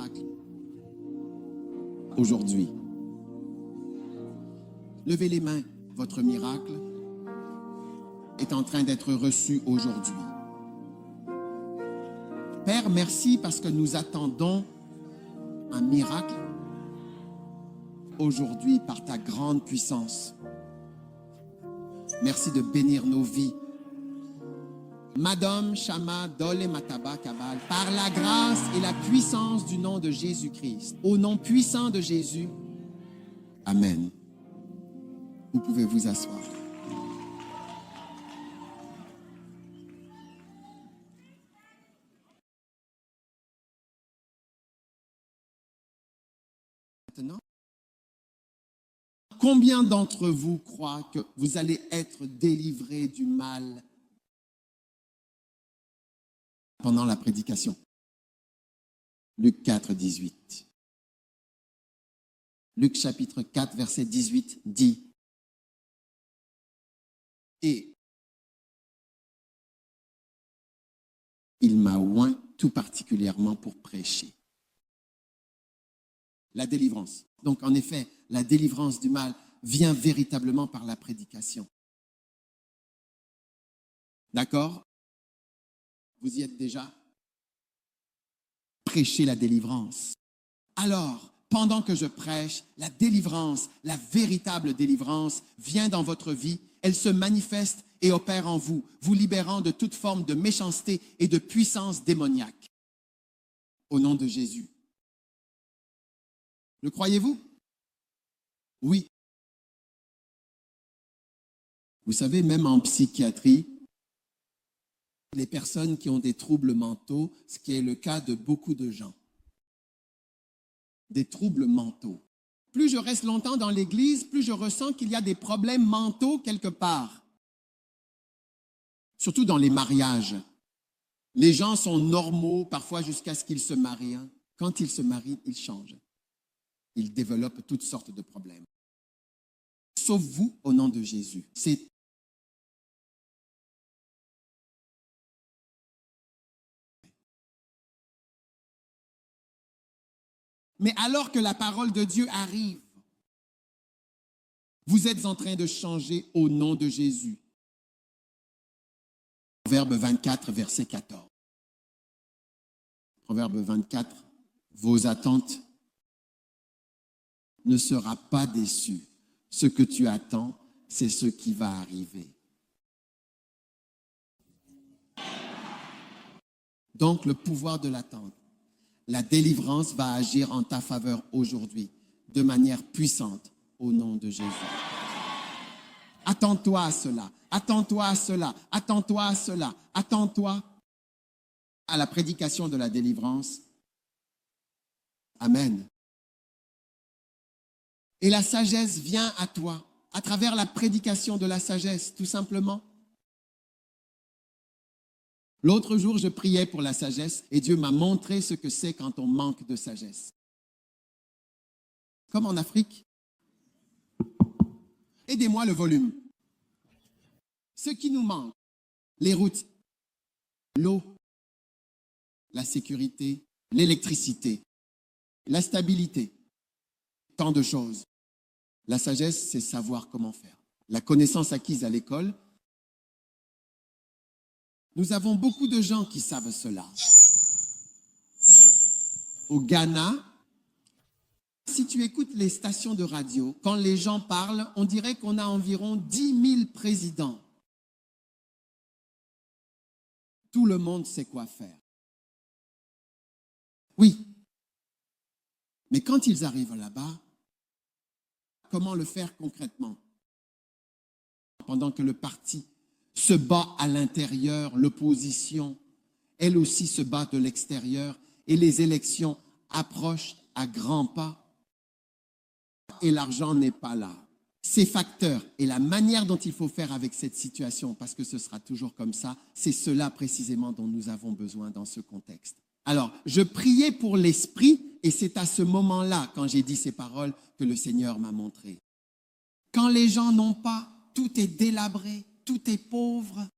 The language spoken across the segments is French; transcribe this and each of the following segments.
miracle aujourd'hui. Levez les mains, votre miracle est en train d'être reçu aujourd'hui. Père, merci parce que nous attendons un miracle aujourd'hui par ta grande puissance. Merci de bénir nos vies. Madame Shama Dole Mataba Kabal, par la grâce et la puissance du nom de Jésus-Christ, au nom puissant de Jésus, Amen. Vous pouvez vous asseoir. Maintenant, combien d'entre vous croient que vous allez être délivrés du mal pendant la prédication? Luc 4, 18. Luc chapitre 4, verset 18 dit: et il m'a oint tout particulièrement pour prêcher la délivrance. Donc, en effet, la délivrance du mal vient véritablement par la prédication. D'accord? Vous y êtes déjà? Prêchez la délivrance. Alors, pendant que je prêche, la délivrance, la véritable délivrance vient dans votre vie. Elle se manifeste et opère en vous, vous libérant de toute forme de méchanceté et de puissance démoniaque. Au nom de Jésus. Le croyez-vous? Oui. Vous savez, même en psychiatrie, les personnes qui ont des troubles mentaux, ce qui est le cas de beaucoup de gens, des troubles mentaux. Plus je reste longtemps dans l'église, plus je ressens qu'il y a des problèmes mentaux quelque part. Surtout dans les mariages. Les gens sont normaux, parfois jusqu'à ce qu'ils se marient. Quand ils se marient, ils changent. Ils développent toutes sortes de problèmes. Sauf vous, au nom de Jésus. C'est Mais alors que la parole de Dieu arrive, vous êtes en train de changer au nom de Jésus. Proverbe 24, verset 14. Proverbe 24, vos attentes ne sera pas déçu. Ce que tu attends, c'est ce qui va arriver. Donc, le pouvoir de l'attente. La délivrance va agir en ta faveur aujourd'hui, de manière puissante, au nom de Jésus. Attends-toi à cela, attends-toi à cela, attends-toi à cela, attends-toi à la prédication de la délivrance. Amen. Et la sagesse vient à toi, à travers la prédication de la sagesse, tout simplement. L'autre jour, je priais pour la sagesse et Dieu m'a montré ce que c'est quand on manque de sagesse. Comme en Afrique. Aidez-moi le volume. Ce qui nous manque, les routes, l'eau, la sécurité, l'électricité, la stabilité, tant de choses. La sagesse, c'est savoir comment faire. La connaissance acquise à l'école. Nous avons beaucoup de gens qui savent cela. Au Ghana, si tu écoutes les stations de radio, quand les gens parlent, on dirait qu'on a environ 10 000 présidents. Tout le monde sait quoi faire. Oui. Mais quand ils arrivent là-bas, comment le faire concrètement? Pendant que le parti se bat à l'intérieur, l'opposition, elle aussi se bat de l'extérieur et les élections approchent à grands pas et l'argent n'est pas là. Ces facteurs et la manière dont il faut faire avec cette situation, parce que ce sera toujours comme ça, c'est cela précisément dont nous avons besoin dans ce contexte. Alors, je priais pour l'esprit et c'est à ce moment-là, quand j'ai dit ces paroles, que le Seigneur m'a montré. Quand les gens n'ont pas, tout est délabré, tout est pauvre.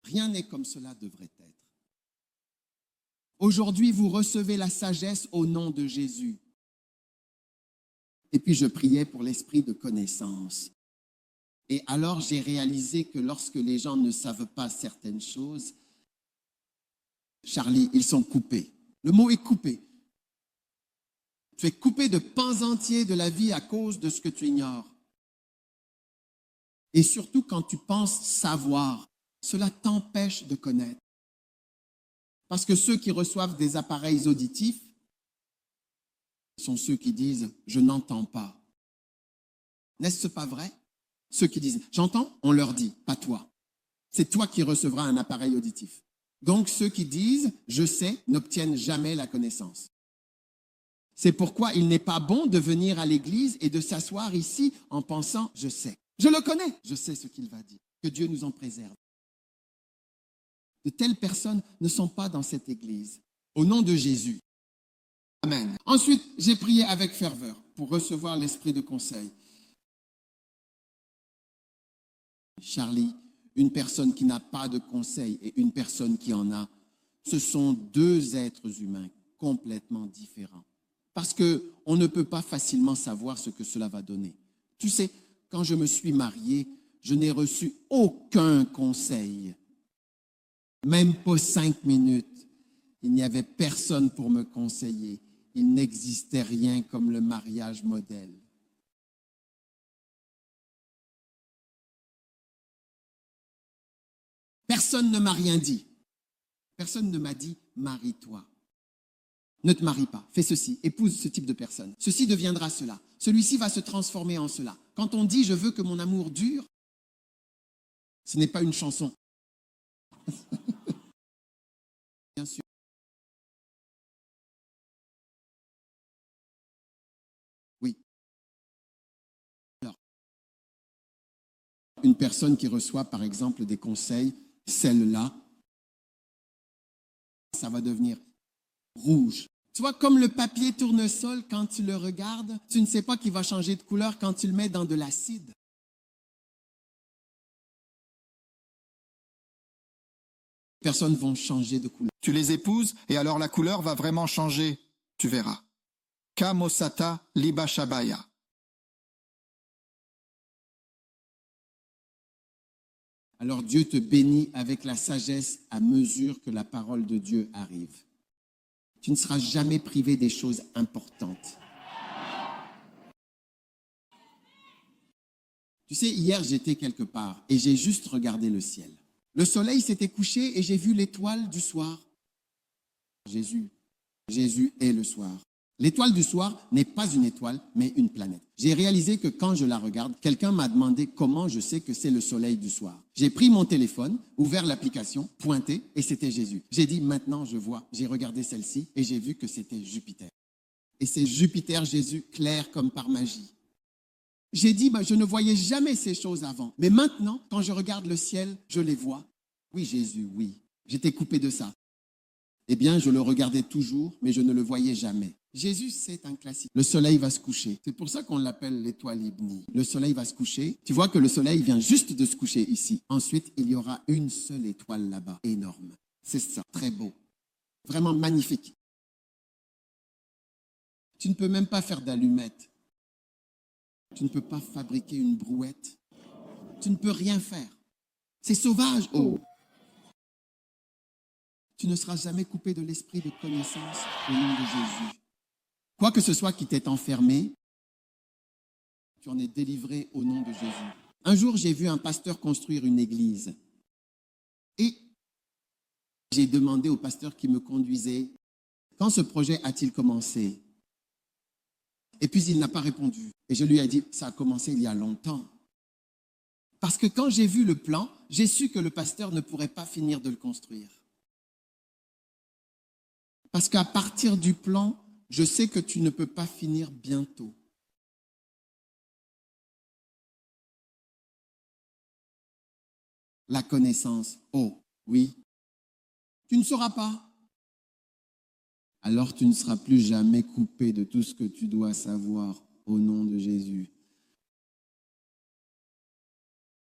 Rien n'est comme cela devrait être. Aujourd'hui, vous recevez la sagesse au nom de Jésus. Et puis, je priais pour l'esprit de connaissance. Et alors, j'ai réalisé que lorsque les gens ne savent pas certaines choses, Charlie, ils sont coupés. Le mot est coupé. Tu es coupé de pans entiers de la vie à cause de ce que tu ignores. Et surtout quand tu penses savoir, cela t'empêche de connaître. Parce que ceux qui reçoivent des appareils auditifs sont ceux qui disent « je n'entends pas ». N'est-ce pas vrai? Ceux qui disent « j'entends », on leur dit « pas toi ». C'est toi qui recevras un appareil auditif. Donc ceux qui disent « je sais » n'obtiennent jamais la connaissance. C'est pourquoi il n'est pas bon de venir à l'église et de s'asseoir ici en pensant « je sais ». Je le connais, je sais ce qu'il va dire. Que Dieu nous en préserve. De telles personnes ne sont pas dans cette église. Au nom de Jésus. Amen. Ensuite, j'ai prié avec ferveur pour recevoir l'esprit de conseil. Charlie, une personne qui n'a pas de conseil et une personne qui en a, ce sont deux êtres humains complètement différents. Parce qu'on ne peut pas facilement savoir ce que cela va donner. Tu sais, quand je me suis marié, je n'ai reçu aucun conseil. Même pas 5 minutes. Il n'y avait personne pour me conseiller. Il n'existait rien comme le mariage modèle. Personne ne m'a rien dit. Personne ne m'a dit, marie-toi. Ne te marie pas, fais ceci, épouse ce type de personne. Ceci deviendra cela. Celui-ci va se transformer en cela. Quand on dit, je veux que mon amour dure, ce n'est pas une chanson. Bien sûr. Oui. Alors, une personne qui reçoit, par exemple, des conseils, celle-là, ça va devenir rouge. Tu vois, comme le papier tournesol, quand tu le regardes, tu ne sais pas qu'il va changer de couleur quand tu le mets dans de l'acide. Les personnes vont changer de couleur. Tu les épouses et alors la couleur va vraiment changer. Tu verras. Kamosata liba shabaya. Alors Dieu te bénit avec la sagesse à mesure que la parole de Dieu arrive. Tu ne seras jamais privé des choses importantes. Tu sais, hier j'étais quelque part et j'ai juste regardé le ciel. Le soleil s'était couché et j'ai vu l'étoile du soir. Jésus est le soir. L'étoile du soir n'est pas une étoile, mais une planète. J'ai réalisé que quand je la regarde, quelqu'un m'a demandé comment je sais que c'est le soleil du soir. J'ai pris mon téléphone, ouvert l'application, pointé, et c'était Jésus. J'ai dit, maintenant je vois. J'ai regardé celle-ci et j'ai vu que c'était Jupiter. Et c'est Jupiter, Jésus, clair comme par magie. J'ai dit, je ne voyais jamais ces choses avant. Mais maintenant, quand je regarde le ciel, je les vois. Oui, Jésus, oui. J'étais coupé de ça. Eh bien, je le regardais toujours, mais je ne le voyais jamais. Jésus, c'est un classique. Le soleil va se coucher. C'est pour ça qu'on l'appelle l'étoile Ibni. Le soleil va se coucher. Tu vois que le soleil vient juste de se coucher ici. Ensuite, il y aura une seule étoile là-bas, énorme. C'est ça, très beau. Vraiment magnifique. Tu ne peux même pas faire d'allumettes. Tu ne peux pas fabriquer une brouette. Tu ne peux rien faire. C'est sauvage. Oh. Tu ne seras jamais coupé de l'esprit de connaissance au nom de Jésus. Quoi que ce soit qui t'ait enfermé, tu en es délivré au nom de Jésus. Un jour, j'ai vu un pasteur construire une église. Et j'ai demandé au pasteur qui me conduisait, quand ce projet a-t-il commencé? Et puis il n'a pas répondu. Et je lui ai dit, ça a commencé il y a longtemps. Parce que quand j'ai vu le plan, j'ai su que le pasteur ne pourrait pas finir de le construire. Parce qu'à partir du plan, je sais que tu ne peux pas finir bientôt. La connaissance, oh oui, tu ne sauras pas. Alors tu ne seras plus jamais coupé de tout ce que tu dois savoir au nom de Jésus.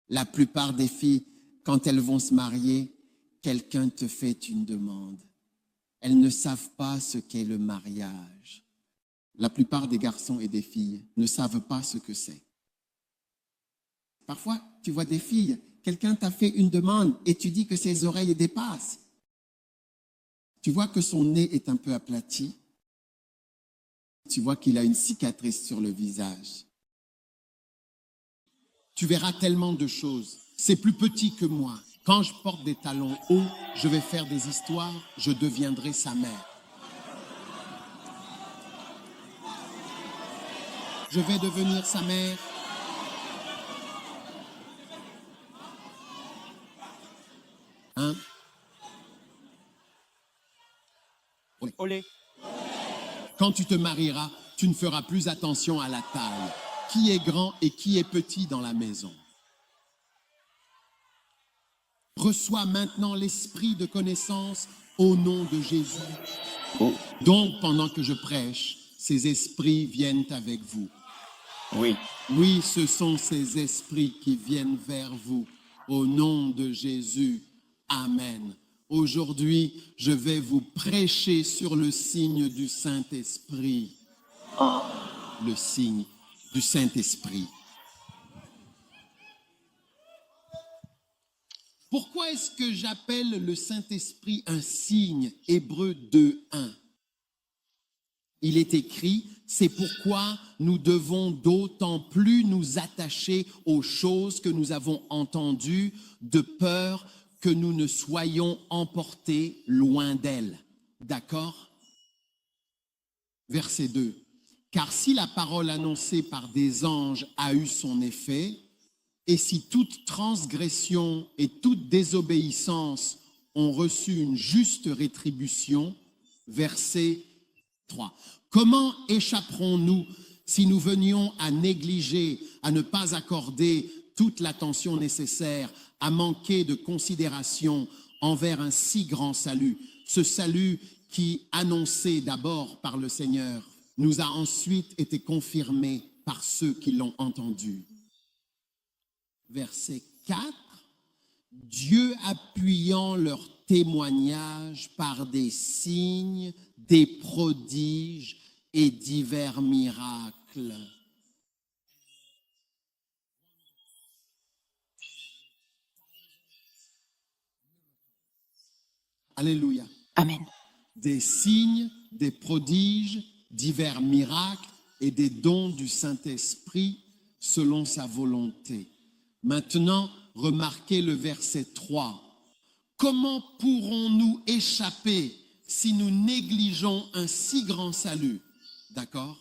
La plupart des filles, quand elles vont se marier, quelqu'un te fait une demande. elles ne savent pas ce qu'est le mariage. La plupart des garçons et des filles ne savent pas ce que c'est. Parfois, tu vois des filles, quelqu'un t'a fait une demande et tu dis que ses oreilles dépassent. Tu vois que son nez est un peu aplati. Tu vois qu'il a une cicatrice sur le visage. Tu verras tellement de choses. C'est plus petit que moi. Quand je porte des talons hauts, je vais faire des histoires, je deviendrai sa mère. Je vais devenir sa mère. Hein? Olé. Quand tu te marieras, tu ne feras plus attention à la taille. Qui est grand et qui est petit dans la maison? Reçois maintenant l'esprit de connaissance au nom de Jésus. Oh, Donc, pendant que je prêche, ces esprits viennent avec vous. oui. Oui, ce sont ces esprits qui viennent vers vous. Au nom de Jésus. Amen. Aujourd'hui, je vais vous prêcher sur le signe du Saint-Esprit. Le signe du Saint-Esprit. Pourquoi est-ce que j'appelle le Saint-Esprit un signe? Hébreux 2:1. Il est écrit, c'est pourquoi nous devons d'autant plus nous attacher aux choses que nous avons entendues, de peur que nous ne soyons emportés loin d'elles. D'accord? Verset 2. Car si la parole annoncée par des anges a eu son effet, et si toute transgression et toute désobéissance ont reçu une juste rétribution, verset 3. Comment échapperons-nous si nous venions à négliger, à ne pas accorder toute l'attention nécessaire, à manquer de considération envers un si grand salut? Ce salut qui, annoncé d'abord par le Seigneur, nous a ensuite été confirmé par ceux qui l'ont entendu. Verset 4. Dieu appuyant leur témoignage par des signes, des prodiges et divers miracles. Alléluia. Amen. Des signes, des prodiges, divers miracles et des dons du Saint-Esprit selon sa volonté. Maintenant, remarquez le verset 3. Comment pourrons-nous échapper si nous négligeons un si grand salut? D'accord?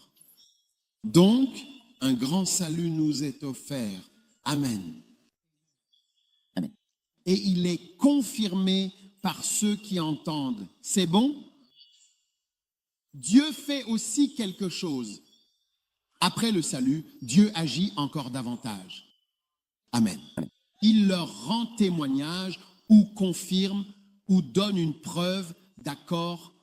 Donc, un grand salut nous est offert. Amen. Amen. Et il est confirmé par ceux qui entendent. C'est bon? Dieu fait aussi quelque chose. Après le salut, Dieu agit encore davantage. Amen. Il leur rend témoignage ou confirme ou donne une preuve d'accord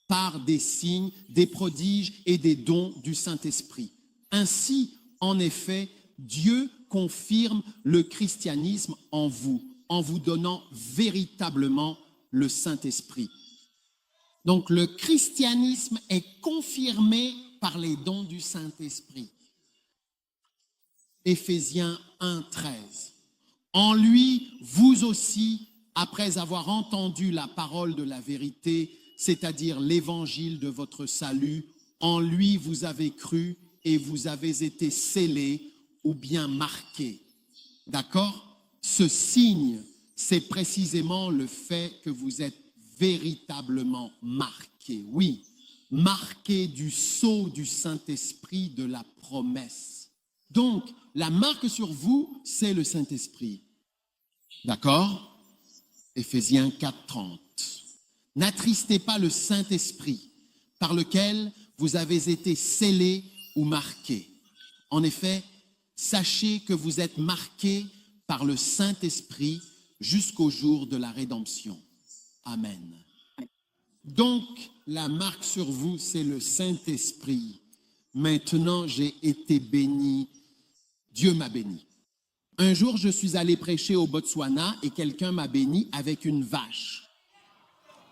par des signes, des prodiges et des dons du Saint-Esprit. Ainsi, en effet, Dieu confirme le christianisme en vous donnant véritablement le Saint-Esprit. Donc, le christianisme est confirmé par les dons du Saint-Esprit. Éphésiens 1:13. En lui, vous aussi, après avoir entendu la parole de la vérité, c'est-à-dire l'évangile de votre salut, en lui vous avez cru et vous avez été scellés ou bien marqués. D'accord? Ce signe, c'est précisément le fait que vous êtes véritablement marqués. Oui, marqués du sceau du Saint-Esprit de la promesse. Donc, la marque sur vous, c'est le Saint-Esprit. D'accord? Éphésiens 4:30. N'attristez pas le Saint-Esprit par lequel vous avez été scellés ou marqués. En effet, sachez que vous êtes marqués par le Saint-Esprit jusqu'au jour de la rédemption. Amen. Donc, la marque sur vous, c'est le Saint-Esprit. Maintenant, j'ai été béni. Dieu m'a béni. Un jour, je suis allé prêcher au Botswana et quelqu'un m'a béni avec une vache.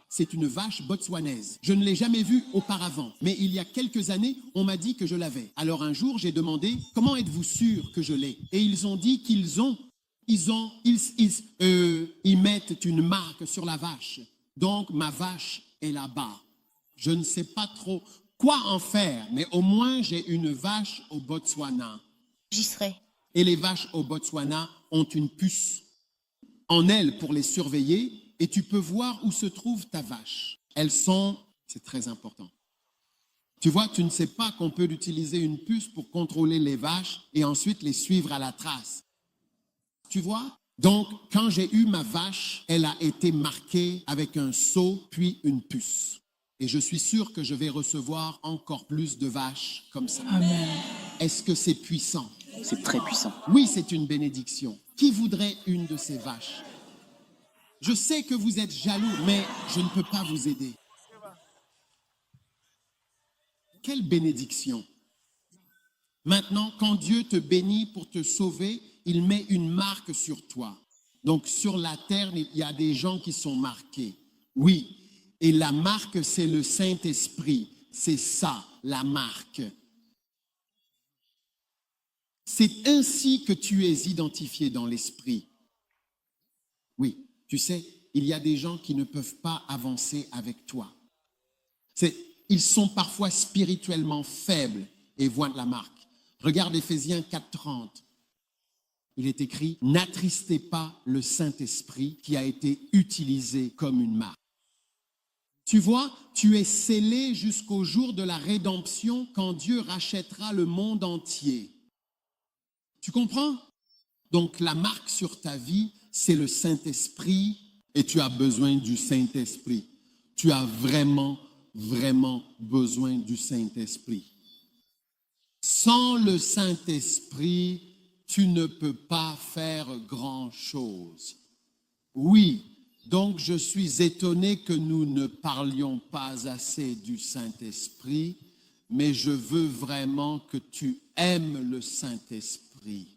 c'est une vache botswanaise. Je ne l'ai jamais vue auparavant, mais il y a quelques années, on m'a dit que je l'avais. Alors un jour, j'ai demandé, comment êtes-vous sûr que je l'ai? Et ils ont dit ils mettent une marque sur la vache. Donc ma vache est là-bas. Je ne sais pas trop quoi en faire, mais au moins j'ai une vache au Botswana. J'y serai. Et les vaches au Botswana ont une puce en elles pour les surveiller et tu peux voir où se trouve ta vache. C'est très important. Tu vois, tu ne sais pas qu'on peut utiliser une puce pour contrôler les vaches et ensuite les suivre à la trace. Tu vois? Donc, quand j'ai eu ma vache, elle a été marquée avec un sceau puis une puce. Et je suis sûr que je vais recevoir encore plus de vaches comme ça. Amen. Est-ce que c'est puissant? C'est très puissant. Oui, c'est une bénédiction. Qui voudrait une de ces vaches? Je sais que vous êtes jaloux, mais je ne peux pas vous aider. Quelle bénédiction! Maintenant, quand Dieu te bénit pour te sauver, il met une marque sur toi. Donc, sur la terre, il y a des gens qui sont marqués. Oui. Et la marque, c'est le Saint-Esprit. C'est ça, la marque. C'est ainsi que tu es identifié dans l'esprit. Oui, tu sais, il y a des gens qui ne peuvent pas avancer avec toi. Ils sont parfois spirituellement faibles et voient la marque. Regarde Éphésiens 4:30. Il est écrit « N'attristez pas le Saint-Esprit qui a été utilisé comme une marque. » Tu vois, tu es scellé jusqu'au jour de la rédemption quand Dieu rachètera le monde entier. Tu comprends? Donc la marque sur ta vie, c'est le Saint-Esprit et tu as besoin du Saint-Esprit. Tu as vraiment, vraiment besoin du Saint-Esprit. Sans le Saint-Esprit, tu ne peux pas faire grand-chose. Oui. Donc, je suis étonné que nous ne parlions pas assez du Saint-Esprit, mais je veux vraiment que tu aimes le Saint-Esprit.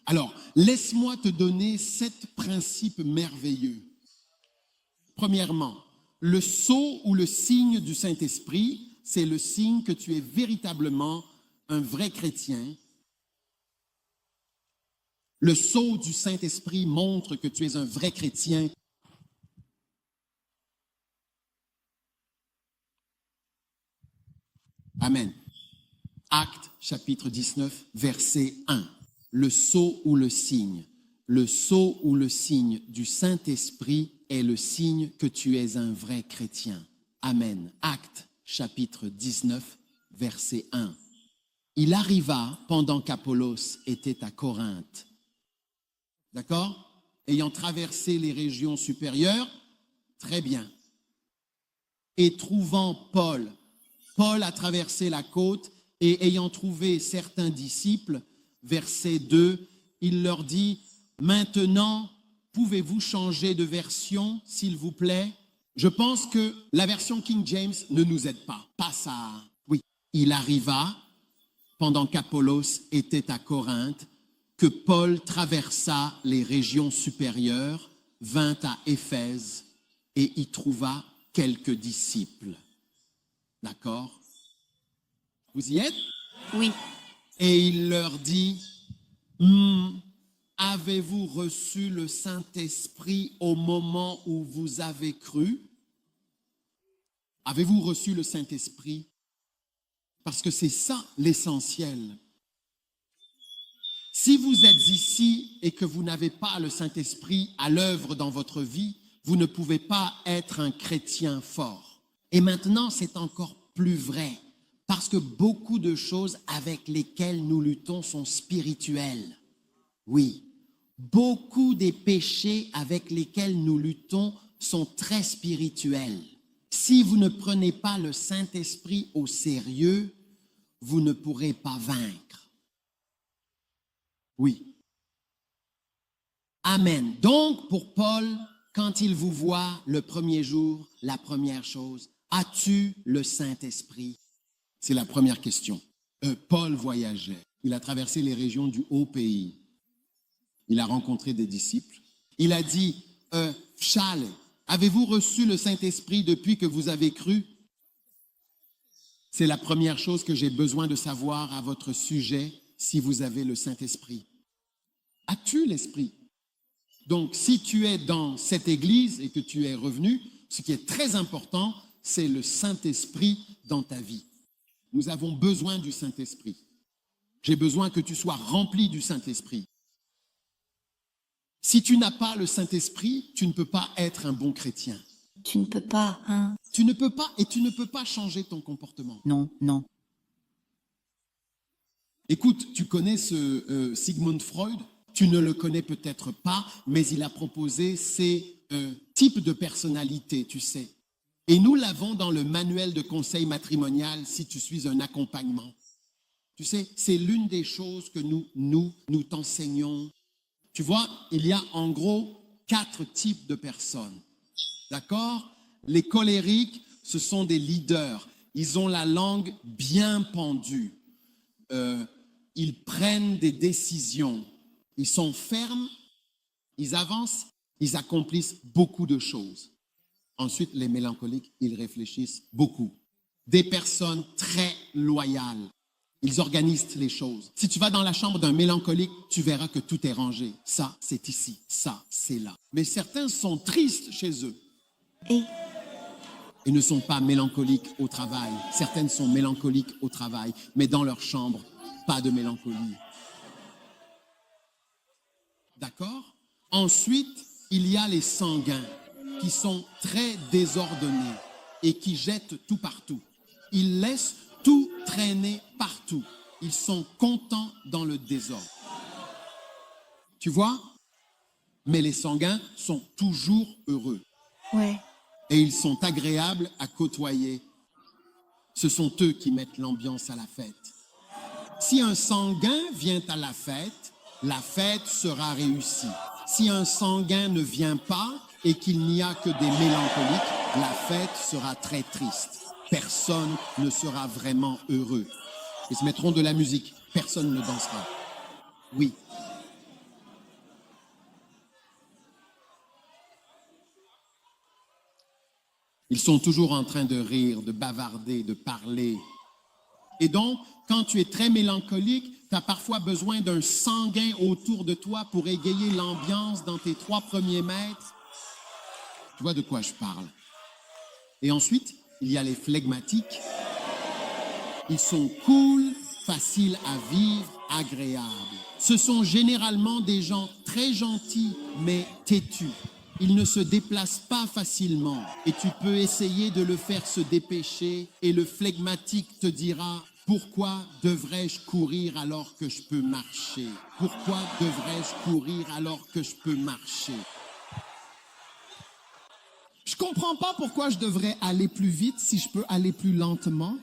Alors, laisse-moi te donner 7 principes merveilleux. Premièrement, le sceau ou le signe du Saint-Esprit, c'est le signe que tu es véritablement un vrai chrétien. Le sceau du Saint-Esprit montre que tu es un vrai chrétien. Amen. Actes chapitre 19, verset 1. Le sceau ou le signe. Le sceau ou le signe du Saint-Esprit est le signe que tu es un vrai chrétien. Amen. Actes chapitre 19, verset 1. Il arriva pendant qu'Apollos était à Corinthe. D'accord? Ayant traversé les régions supérieures, très bien. Et trouvant Paul a traversé la côte et ayant trouvé certains disciples, verset 2, il leur dit, maintenant, pouvez-vous changer de version, s'il vous plaît? Je pense que la version King James ne nous aide pas. Pas ça. Oui, il arriva pendant qu'Apollos était à Corinthe, que Paul traversa les régions supérieures, vint à Éphèse et y trouva quelques disciples. D'accord? Vous y êtes? Oui. Et il leur dit, avez-vous reçu le Saint-Esprit au moment où vous avez cru? Avez-vous reçu le Saint-Esprit? Parce que c'est ça l'essentiel. Si vous êtes ici et que vous n'avez pas le Saint-Esprit à l'œuvre dans votre vie, vous ne pouvez pas être un chrétien fort. Et maintenant, c'est encore plus vrai, parce que beaucoup de choses avec lesquelles nous luttons sont spirituelles. Oui, beaucoup des péchés avec lesquels nous luttons sont très spirituels. Si vous ne prenez pas le Saint-Esprit au sérieux, vous ne pourrez pas vaincre. Oui. Amen. Donc, pour Paul, quand il vous voit le premier jour, la première chose, as-tu le Saint-Esprit? C'est la première question. Paul voyageait. Il a traversé les régions du haut pays. Il a rencontré des disciples. Il a dit, Phshale, avez-vous reçu le Saint-Esprit depuis que vous avez cru? C'est la première chose que j'ai besoin de savoir à votre sujet si vous avez le Saint-Esprit. As-tu l'Esprit? Donc, si tu es dans cette église et que tu es revenu, ce qui est très important, c'est le Saint-Esprit dans ta vie. Nous avons besoin du Saint-Esprit. J'ai besoin que tu sois rempli du Saint-Esprit. Si tu n'as pas le Saint-Esprit, tu ne peux pas être un bon chrétien. Tu ne peux pas, hein? Tu ne peux pas et tu ne peux pas changer ton comportement. Non, non. Écoute, tu connais ce Sigmund Freud? Tu ne le connais peut-être pas, mais il a proposé ces types de personnalités, tu sais. Et nous l'avons dans le manuel de conseil matrimonial si tu suis un accompagnement. Tu sais, c'est l'une des choses que nous t'enseignons. Tu vois, il y a en gros 4 types de personnes. D'accord? Les colériques, ce sont des leaders. Ils ont la langue bien pendue. Ils prennent des décisions. Ils sont fermes, ils avancent, ils accomplissent beaucoup de choses. Ensuite, les mélancoliques, ils réfléchissent beaucoup. Des personnes très loyales. Ils organisent les choses. Si tu vas dans la chambre d'un mélancolique, tu verras que tout est rangé. Ça, c'est ici. Ça, c'est là. Mais certains sont tristes chez eux. Et Ils ne sont pas mélancoliques au travail. Certaines sont mélancoliques au travail, mais dans leur chambre, pas de mélancolie. D'accord? Ensuite, il y a les sanguins qui sont très désordonnés et qui jettent tout partout. Ils laissent tout traîner partout. Ils sont contents dans le désordre. Tu vois? Mais les sanguins sont toujours heureux ouais. et ils sont agréables à côtoyer. Ce sont eux qui mettent l'ambiance à la fête. Si un sanguin vient à la fête sera réussie. Si un sanguin ne vient pas et qu'il n'y a que des mélancoliques, la fête sera très triste. Personne ne sera vraiment heureux. Ils se mettront de la musique. Personne ne dansera. Oui. Ils sont toujours en train de rire, de bavarder, de parler. Et donc, quand tu es très mélancolique, tu as parfois besoin d'un sanguin autour de toi pour égayer l'ambiance dans tes 3 premiers mètres. Tu vois de quoi je parle. Et ensuite, il y a les flegmatiques. Ils sont cool, faciles à vivre, agréables. Ce sont généralement des gens très gentils, mais têtus. Ils ne se déplacent pas facilement et tu peux essayer de le faire se dépêcher et le flegmatique te dira « Pourquoi devrais-je courir alors que je peux marcher? Pourquoi devrais-je courir alors que je peux marcher? » Je comprends pas pourquoi je devrais aller plus vite si je peux aller plus lentement.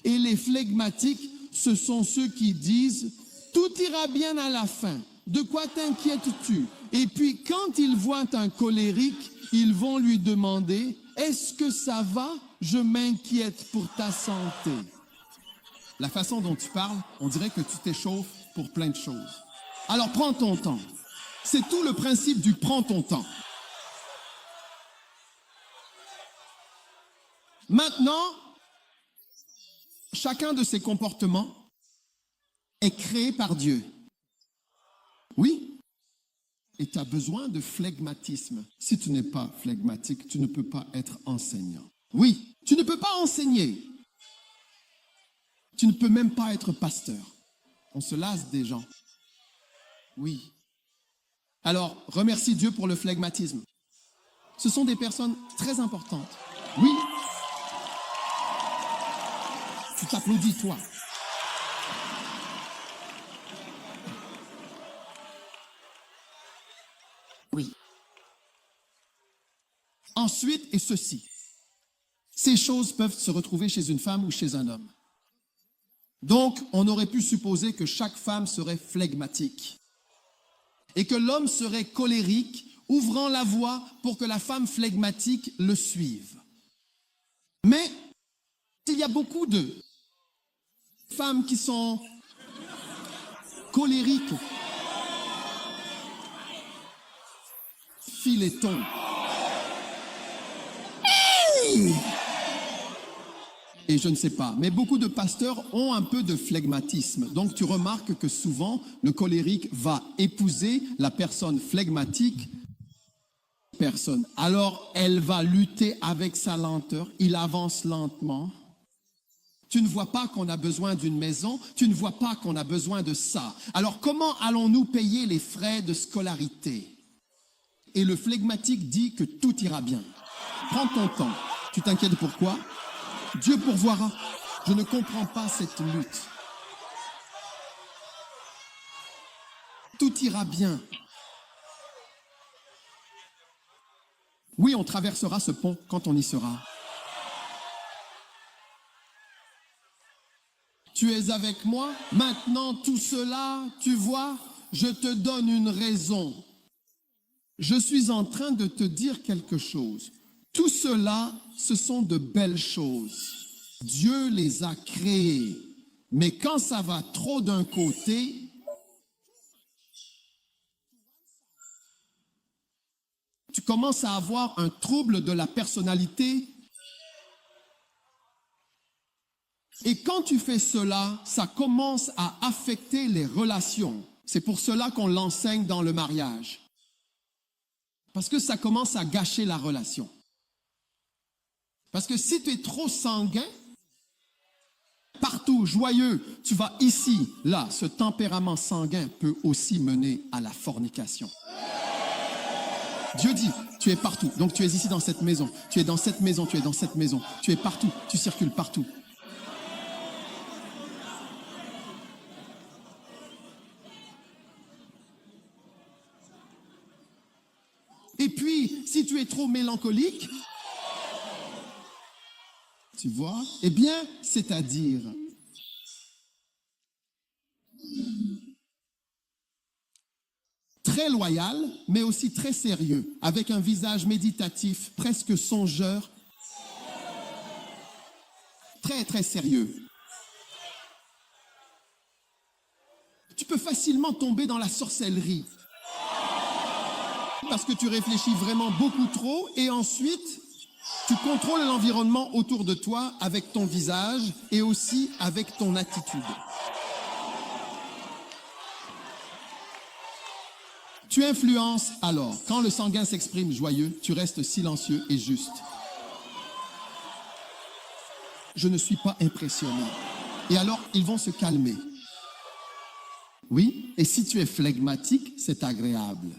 Et les flegmatiques, ce sont ceux qui disent « Tout ira bien à la fin. De quoi t'inquiètes-tu » Et puis quand ils voient un colérique, ils vont lui demander « Est-ce que ça va? Je m'inquiète pour ta santé. » La façon dont tu parles, on dirait que tu t'échauffes pour plein de choses. Alors prends ton temps. C'est tout le principe du prends ton temps. Maintenant, chacun de ces comportements est créé par Dieu. Oui. Et tu as besoin de flegmatisme. Si tu n'es pas flegmatique, tu ne peux pas être enseignant. Oui, tu ne peux pas enseigner. Tu ne peux même pas être pasteur. On se lasse des gens. Oui. Alors, remercie Dieu pour le flegmatisme. Ce sont des personnes très importantes. Oui. Tu t'applaudis, toi. Oui. Ensuite, et ceci. Ces choses peuvent se retrouver chez une femme ou chez un homme. Donc, on aurait pu supposer que chaque femme serait flegmatique et que l'homme serait colérique, ouvrant la voie pour que la femme flegmatique le suive. Mais il y a beaucoup de femmes qui sont colériques. fileton. Et je ne sais pas, mais beaucoup de pasteurs ont un peu de flegmatisme. Donc tu remarques que souvent, le colérique va épouser la personne flegmatique. Alors elle va lutter avec sa lenteur. Il avance lentement. Tu ne vois pas qu'on a besoin d'une maison. Tu ne vois pas qu'on a besoin de ça. Alors comment allons-nous payer les frais de scolarité? Et le flegmatique dit que tout ira bien. Prends ton temps. Tu t'inquiètes pourquoi? Dieu pourvoira. Je ne comprends pas cette lutte. Tout ira bien. Oui, on traversera ce pont quand on y sera. Tu es avec moi? Maintenant, tout cela, tu vois, je te donne une raison. Je suis en train de te dire quelque chose. Tout cela, ce sont de belles choses. Dieu les a créées. Mais quand ça va trop d'un côté, tu commences à avoir un trouble de la personnalité. Et quand tu fais cela, ça commence à affecter les relations. C'est pour cela qu'on l'enseigne dans le mariage. Parce que ça commence à gâcher la relation. Parce que si tu es trop sanguin, partout, joyeux, tu vas ici, là, ce tempérament sanguin peut aussi mener à la fornication. Dieu dit, tu es partout. Donc tu es ici dans cette maison. Tu es dans cette maison, tu es dans cette maison. Tu es partout, tu circules partout. Et puis, si tu es trop mélancolique, tu vois, eh bien, c'est-à-dire, très loyal, mais aussi très sérieux, avec un visage méditatif, presque songeur, très, très sérieux. Tu peux facilement tomber dans la sorcellerie. Parce que tu réfléchis vraiment beaucoup trop et ensuite, tu contrôles l'environnement autour de toi avec ton visage et aussi avec ton attitude. Tu influences alors. Quand le sanguin s'exprime joyeux, tu restes silencieux et juste. Je ne suis pas impressionné. Et alors, ils vont se calmer. Oui, et si tu es flegmatique, c'est agréable.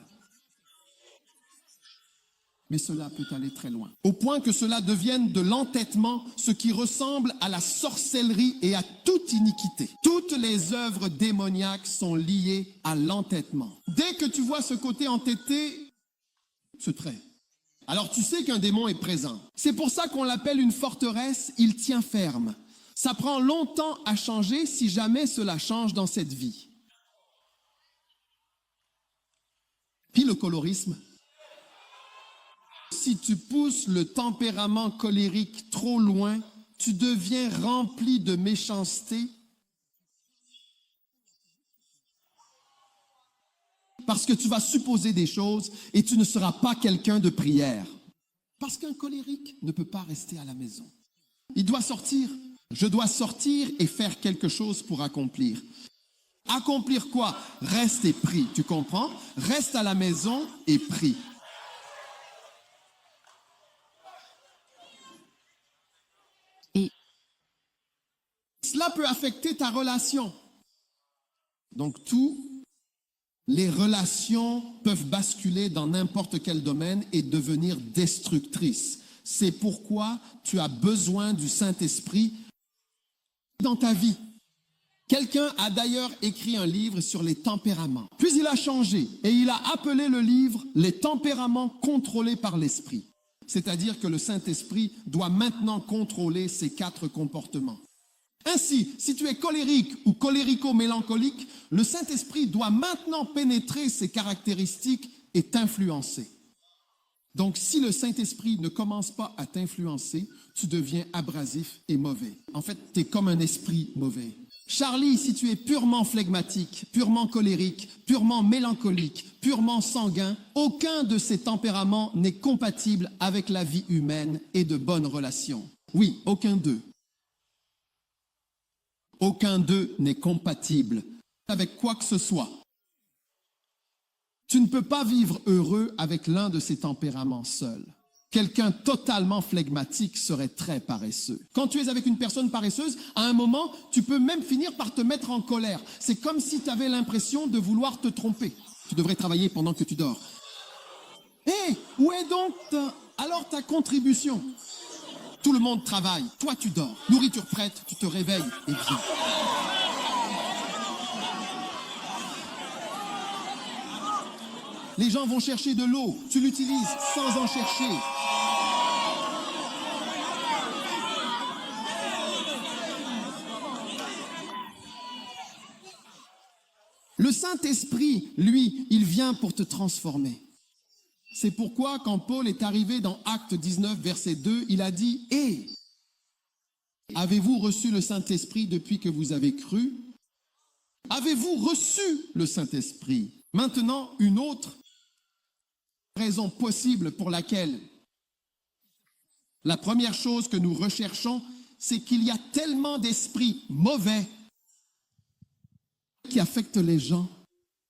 Mais cela peut aller très loin. Au point que cela devienne de l'entêtement, ce qui ressemble à la sorcellerie et à toute iniquité. Toutes les œuvres démoniaques sont liées à l'entêtement. Dès que tu vois ce côté entêté, ce trait. Alors tu sais qu'un démon est présent. C'est pour ça qu'on l'appelle une forteresse, il tient ferme. Ça prend longtemps à changer si jamais cela change dans cette vie. Puis le colorisme. Si tu pousses le tempérament colérique trop loin, tu deviens rempli de méchanceté. Parce que tu vas supposer des choses et tu ne seras pas quelqu'un de prière. Parce qu'un colérique ne peut pas rester à la maison. Il doit sortir. Je dois sortir et faire quelque chose pour accomplir. Accomplir quoi? Reste et prie, tu comprends? Reste à la maison et prie. Cela peut affecter ta relation. Donc, les relations peuvent basculer dans n'importe quel domaine et devenir destructrices. C'est pourquoi tu as besoin du Saint-Esprit dans ta vie. Quelqu'un a d'ailleurs écrit un livre sur les tempéraments. Puis il a changé et il a appelé le livre « Les tempéraments contrôlés par l'Esprit ». C'est-à-dire que le Saint-Esprit doit maintenant contrôler ces 4 comportements. Ainsi, si tu es colérique ou colérico-mélancolique, le Saint-Esprit doit maintenant pénétrer ces caractéristiques et t'influencer. Donc, si le Saint-Esprit ne commence pas à t'influencer, tu deviens abrasif et mauvais. En fait, tu es comme un esprit mauvais. Charlie, si tu es purement flegmatique, purement colérique, purement mélancolique, purement sanguin, aucun de ces tempéraments n'est compatible avec la vie humaine et de bonnes relations. Oui, aucun d'eux. Aucun d'eux n'est compatible avec quoi que ce soit. Tu ne peux pas vivre heureux avec l'un de ces tempéraments seul. Quelqu'un totalement flegmatique serait très paresseux. Quand tu es avec une personne paresseuse, à un moment, tu peux même finir par te mettre en colère. C'est comme si tu avais l'impression de vouloir te tromper. Tu devrais travailler pendant que tu dors. Hé, où est donc alors ta contribution? Tout le monde travaille, toi tu dors. Nourriture prête, tu te réveilles et viens. Les gens vont chercher de l'eau, tu l'utilises sans en chercher. Le Saint-Esprit, lui, il vient pour te transformer. C'est pourquoi quand Paul est arrivé dans Actes 19, verset 2, il a dit « Et avez-vous reçu le Saint-Esprit depuis que vous avez cru? Avez-vous reçu le Saint-Esprit ?» Maintenant, une autre raison possible pour laquelle la première chose que nous recherchons, c'est qu'il y a tellement d'esprits mauvais qui affectent les gens.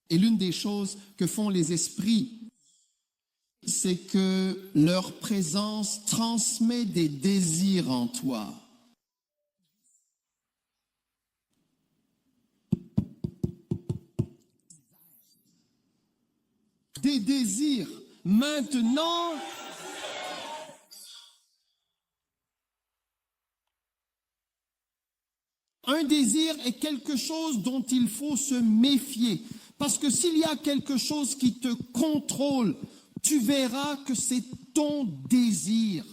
Et l'une des choses que font les esprits, c'est que leur présence transmet des désirs en toi. Des désirs. Maintenant, un désir est quelque chose dont il faut se méfier. Parce que s'il y a quelque chose qui te contrôle, tu verras que c'est ton désir.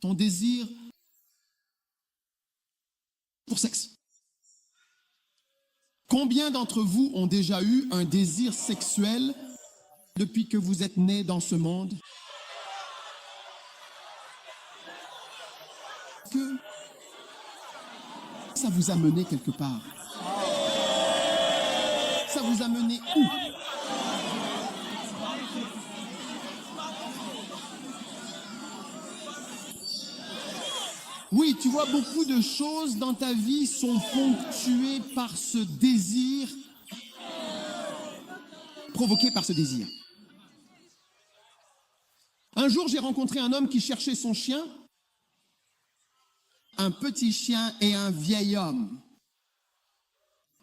Ton désir pour sexe. Combien d'entre vous ont déjà eu un désir sexuel depuis que vous êtes nés dans ce monde? Que ça vous a mené quelque part? Ça vous a mené où? Oui, tu vois, beaucoup de choses dans ta vie sont ponctuées par ce désir, provoquées par ce désir. Un jour, j'ai rencontré un homme qui cherchait son chien, un petit chien et un vieil homme.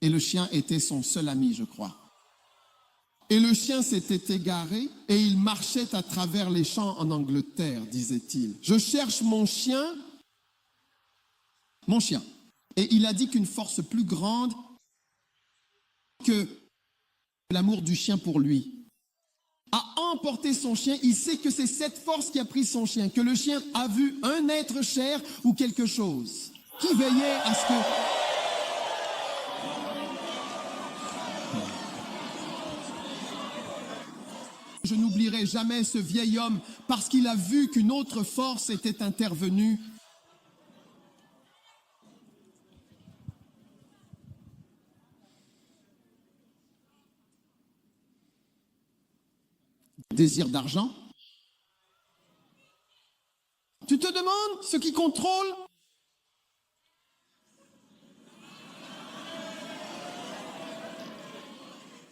Et le chien était son seul ami, je crois. Et le chien s'était égaré et il marchait à travers les champs en Angleterre, disait-il. Je cherche mon chien. Et il a dit qu'une force plus grande que l'amour du chien pour lui a emporté son chien. Il sait que c'est cette force qui a pris son chien, que le chien a vu un être cher ou quelque chose qui veillait à ce que... Je n'oublierai jamais ce vieil homme parce qu'il a vu qu'une autre force était intervenue. Désir d'argent. Tu te demandes ce qui contrôle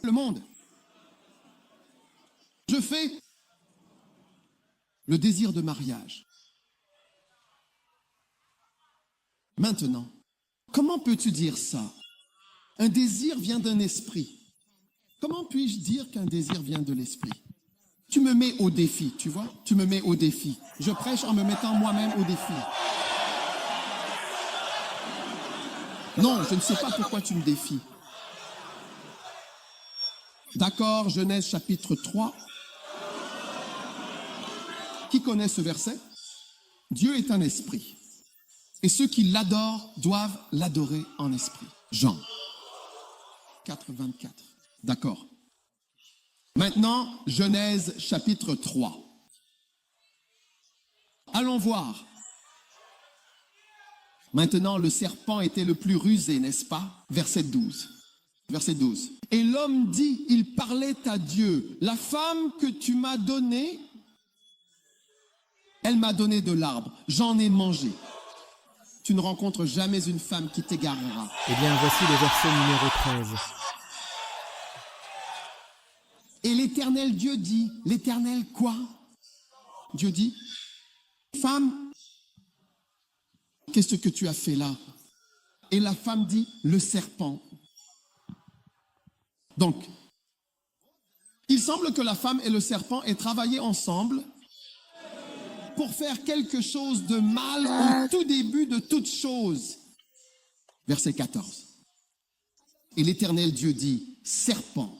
le monde. Je fais le désir de mariage. Maintenant, comment peux-tu dire ça? Un désir vient d'un esprit. Comment puis-je dire qu'un désir vient de l'esprit? Tu me mets au défi, tu vois? Tu me mets au défi. Je prêche en me mettant moi-même au défi. Non, je ne sais pas pourquoi tu me défies. D'accord, Genèse chapitre 3. Qui connaît ce verset? Dieu est un esprit. Et ceux qui l'adorent doivent l'adorer en esprit. Jean 4, 24. D'accord. Maintenant, Genèse chapitre 3. Allons voir. Maintenant, le serpent était le plus rusé, n'est-ce pas? Verset 12. Verset 12. Et l'homme dit, il parlait à Dieu, la femme que tu m'as donnée, elle m'a donné de l'arbre, j'en ai mangé. Tu ne rencontres jamais une femme qui t'égarera. Eh bien, voici le verset numéro 13. Et l'Éternel Dieu dit, l'Éternel quoi? Dieu dit, femme, qu'est-ce que tu as fait là? Et la femme dit, le serpent. Donc, il semble que la femme et le serpent aient travaillé ensemble pour faire quelque chose de mal au tout début de toute chose. Verset 14. Et l'Éternel Dieu dit, serpent,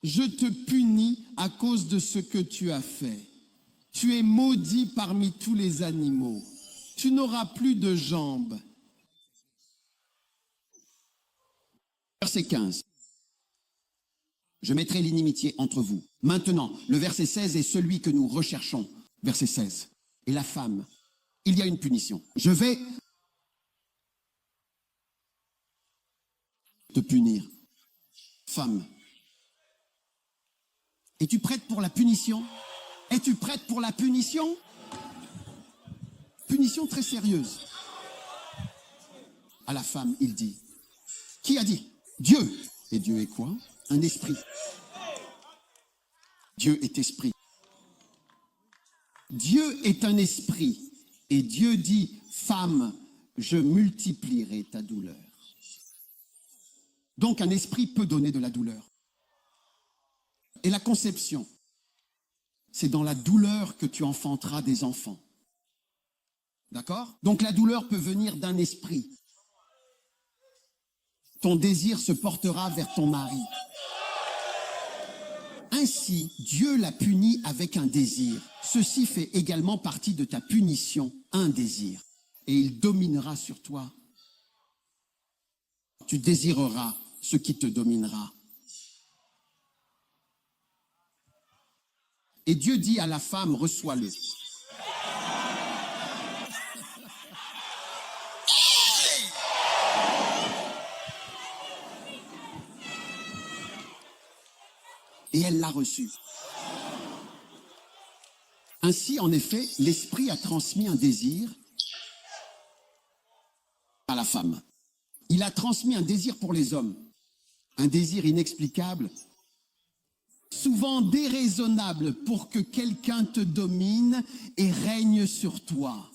je te punis à cause de ce que tu as fait. Tu es maudit parmi tous les animaux. Tu n'auras plus de jambes. Verset 15. Je mettrai l'inimitié entre vous. Maintenant, le verset 16 est celui que nous recherchons. Verset 16. Et la femme, il y a une punition. Je vais te punir. Femme, es-tu prête pour la punition? Es-tu prête pour la punition? Punition très sérieuse. À la femme, il dit, qui a dit? Dieu. Et Dieu est quoi? Un esprit. Dieu est esprit. Dieu est un esprit. Et Dieu dit, femme, je multiplierai ta douleur. Donc un esprit peut donner de la douleur. Et la conception, c'est dans la douleur que tu enfanteras des enfants. D'accord? Donc la douleur peut venir d'un esprit. Ton désir se portera vers ton mari. Ainsi, Dieu l'a puni avec un désir. Ceci fait également partie de ta punition, un désir. Et il dominera sur toi. Tu désireras ce qui te dominera. Et Dieu dit à la femme, reçois-le. Et elle l'a reçu. Ainsi, en effet, l'Esprit a transmis un désir à la femme. Il a transmis un désir pour les hommes, un désir inexplicable, souvent déraisonnable pour que quelqu'un te domine et règne sur toi.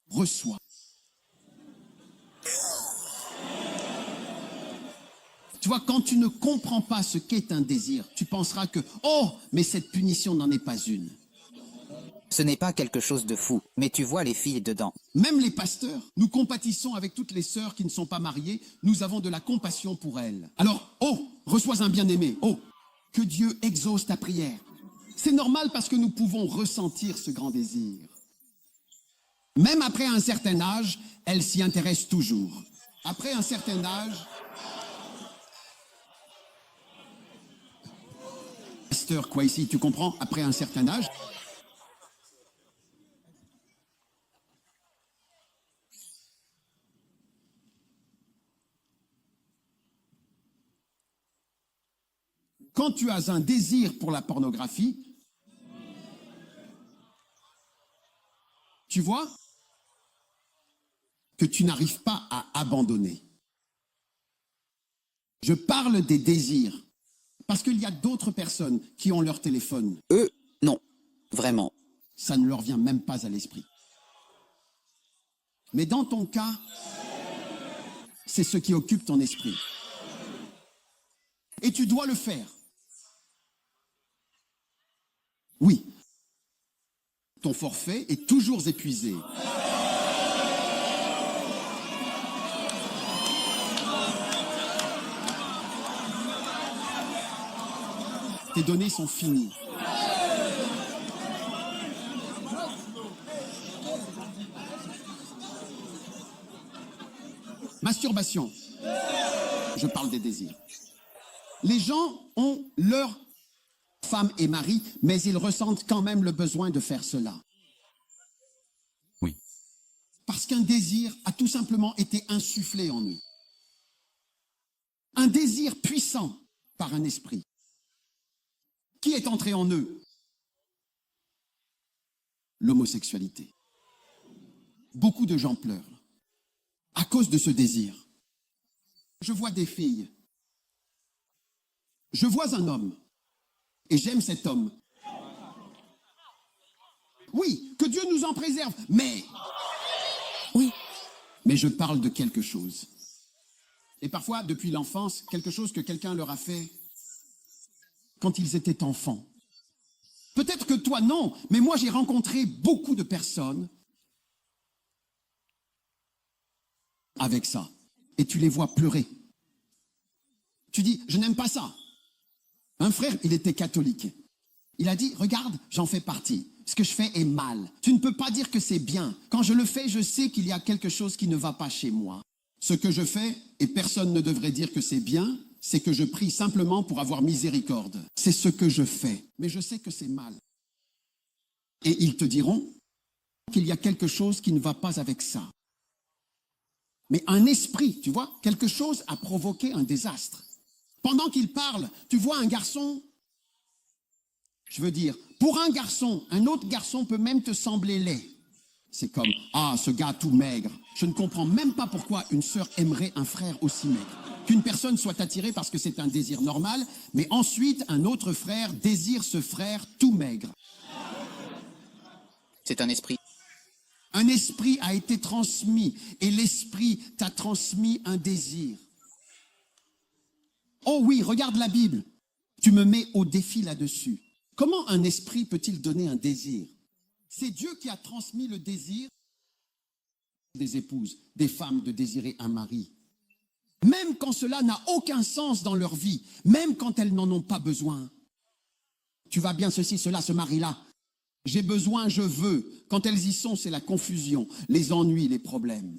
Reçois. Tu vois, quand tu ne comprends pas ce qu'est un désir, tu penseras que, oh, mais cette punition n'en est pas une. Ce n'est pas quelque chose de fou, mais tu vois les filles dedans. Même les pasteurs, nous compatissons avec toutes les sœurs qui ne sont pas mariées, nous avons de la compassion pour elles. Alors, oh, reçois un bien-aimé, oh, que Dieu exauce ta prière. C'est normal parce que nous pouvons ressentir ce grand désir. Même après un certain âge, elle s'y intéresse toujours. Après un certain âge... Pasteur, quoi ici, tu comprends? Après un certain âge... Quand tu as un désir pour la pornographie, tu vois que tu n'arrives pas à abandonner. Je parle des désirs, parce qu'il y a d'autres personnes qui ont leur téléphone. Eux, non, vraiment. Ça ne leur vient même pas à l'esprit. Mais dans ton cas, c'est ce qui occupe ton esprit. Et tu dois le faire. Oui, ton forfait est toujours épuisé. Tes données sont finies. Masturbation. Je parle des désirs. Les gens ont leur femme et mari, mais ils ressentent quand même le besoin de faire cela. Oui. Parce qu'un désir a tout simplement été insufflé en eux. Un désir puissant par un esprit. Qui est entré en eux? L'homosexualité. Beaucoup de gens pleurent à cause de ce désir. Je vois des filles. Je vois un homme. Et j'aime cet homme. Oui, que Dieu nous en préserve. Mais, oui, mais je parle de quelque chose. Et parfois, depuis l'enfance, quelque chose que quelqu'un leur a fait quand ils étaient enfants. Peut-être que toi, non, mais moi, j'ai rencontré beaucoup de personnes avec ça. Et tu les vois pleurer. Tu dis, je n'aime pas ça. Un frère, il était catholique. Il a dit, regarde, j'en fais partie. Ce que je fais est mal. Tu ne peux pas dire que c'est bien. Quand je le fais, je sais qu'il y a quelque chose qui ne va pas chez moi. Ce que je fais, et personne ne devrait dire que c'est bien, c'est que je prie simplement pour avoir miséricorde. C'est ce que je fais. Mais je sais que c'est mal. Et ils te diront qu'il y a quelque chose qui ne va pas avec ça. Mais un esprit, tu vois, quelque chose a provoqué un désastre. Pendant qu'il parle, tu vois un garçon, je veux dire, pour un garçon, un autre garçon peut même te sembler laid. C'est comme, ah, ce gars tout maigre. Je ne comprends même pas pourquoi une sœur aimerait un frère aussi maigre. Qu'une personne soit attirée parce que c'est un désir normal, mais ensuite un autre frère désire ce frère tout maigre. C'est un esprit. Un esprit a été transmis et l'esprit t'a transmis un désir. Oh oui, regarde la Bible. Tu me mets au défi là-dessus. Comment un esprit peut-il donner un désir? C'est Dieu qui a transmis le désir des épouses, des femmes de désirer un mari. Même quand cela n'a aucun sens dans leur vie, même quand elles n'en ont pas besoin. Tu vas bien ceci, cela, ce mari-là. J'ai besoin, je veux. Quand elles y sont, c'est la confusion, les ennuis, les problèmes.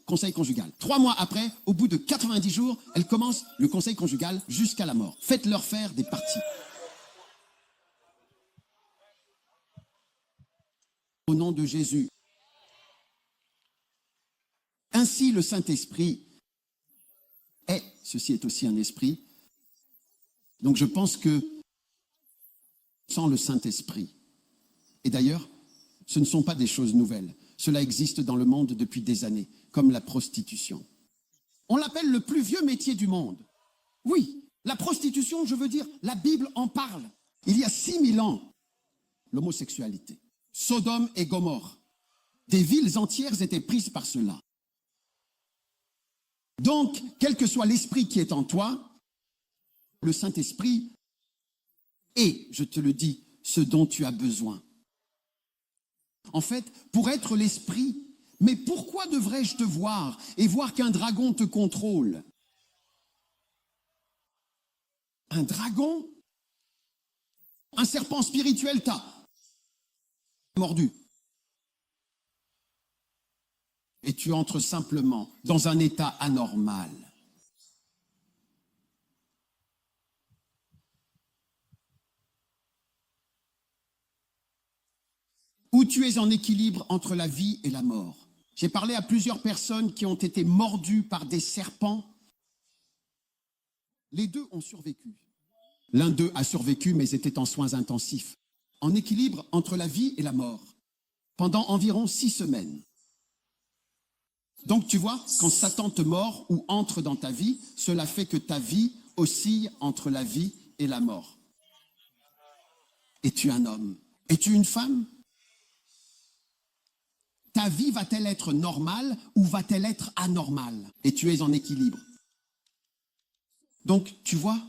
Conseil conjugal. 3 mois après, au bout de 90 jours, elles commencent le conseil conjugal jusqu'à la mort. Faites-leur faire des parties. Au nom de Jésus. Ainsi, le Saint-Esprit est, ceci est aussi un esprit. Donc je pense que sans le Saint-Esprit, et d'ailleurs, ce ne sont pas des choses nouvelles. Cela existe dans le monde depuis des années, comme la prostitution. On l'appelle le plus vieux métier du monde. Oui, la prostitution, je veux dire, la Bible en parle. Il y a 6000 ans, l'homosexualité. Sodome et Gomorrhe. Des villes entières étaient prises par cela. Donc, quel que soit l'esprit qui est en toi, le Saint-Esprit est, je te le dis, ce dont tu as besoin. En fait, pour être l'esprit, mais pourquoi devrais-je te voir et voir qu'un dragon te contrôle? Un dragon? Un serpent spirituel t'a mordu. Et tu entres simplement dans un état anormal. Où tu es en équilibre entre la vie et la mort. J'ai parlé à plusieurs personnes qui ont été mordues par des serpents. Les deux ont survécu. L'un d'eux a survécu, mais était en soins intensifs. En équilibre entre la vie et la mort. Pendant environ 6 semaines. Donc tu vois, quand Satan te mord ou entre dans ta vie, cela fait que ta vie oscille entre la vie et la mort. Es-tu un homme? Es-tu une femme? Ta vie va-t-elle être normale ou va-t-elle être anormale? Et tu es en équilibre. Donc, tu vois,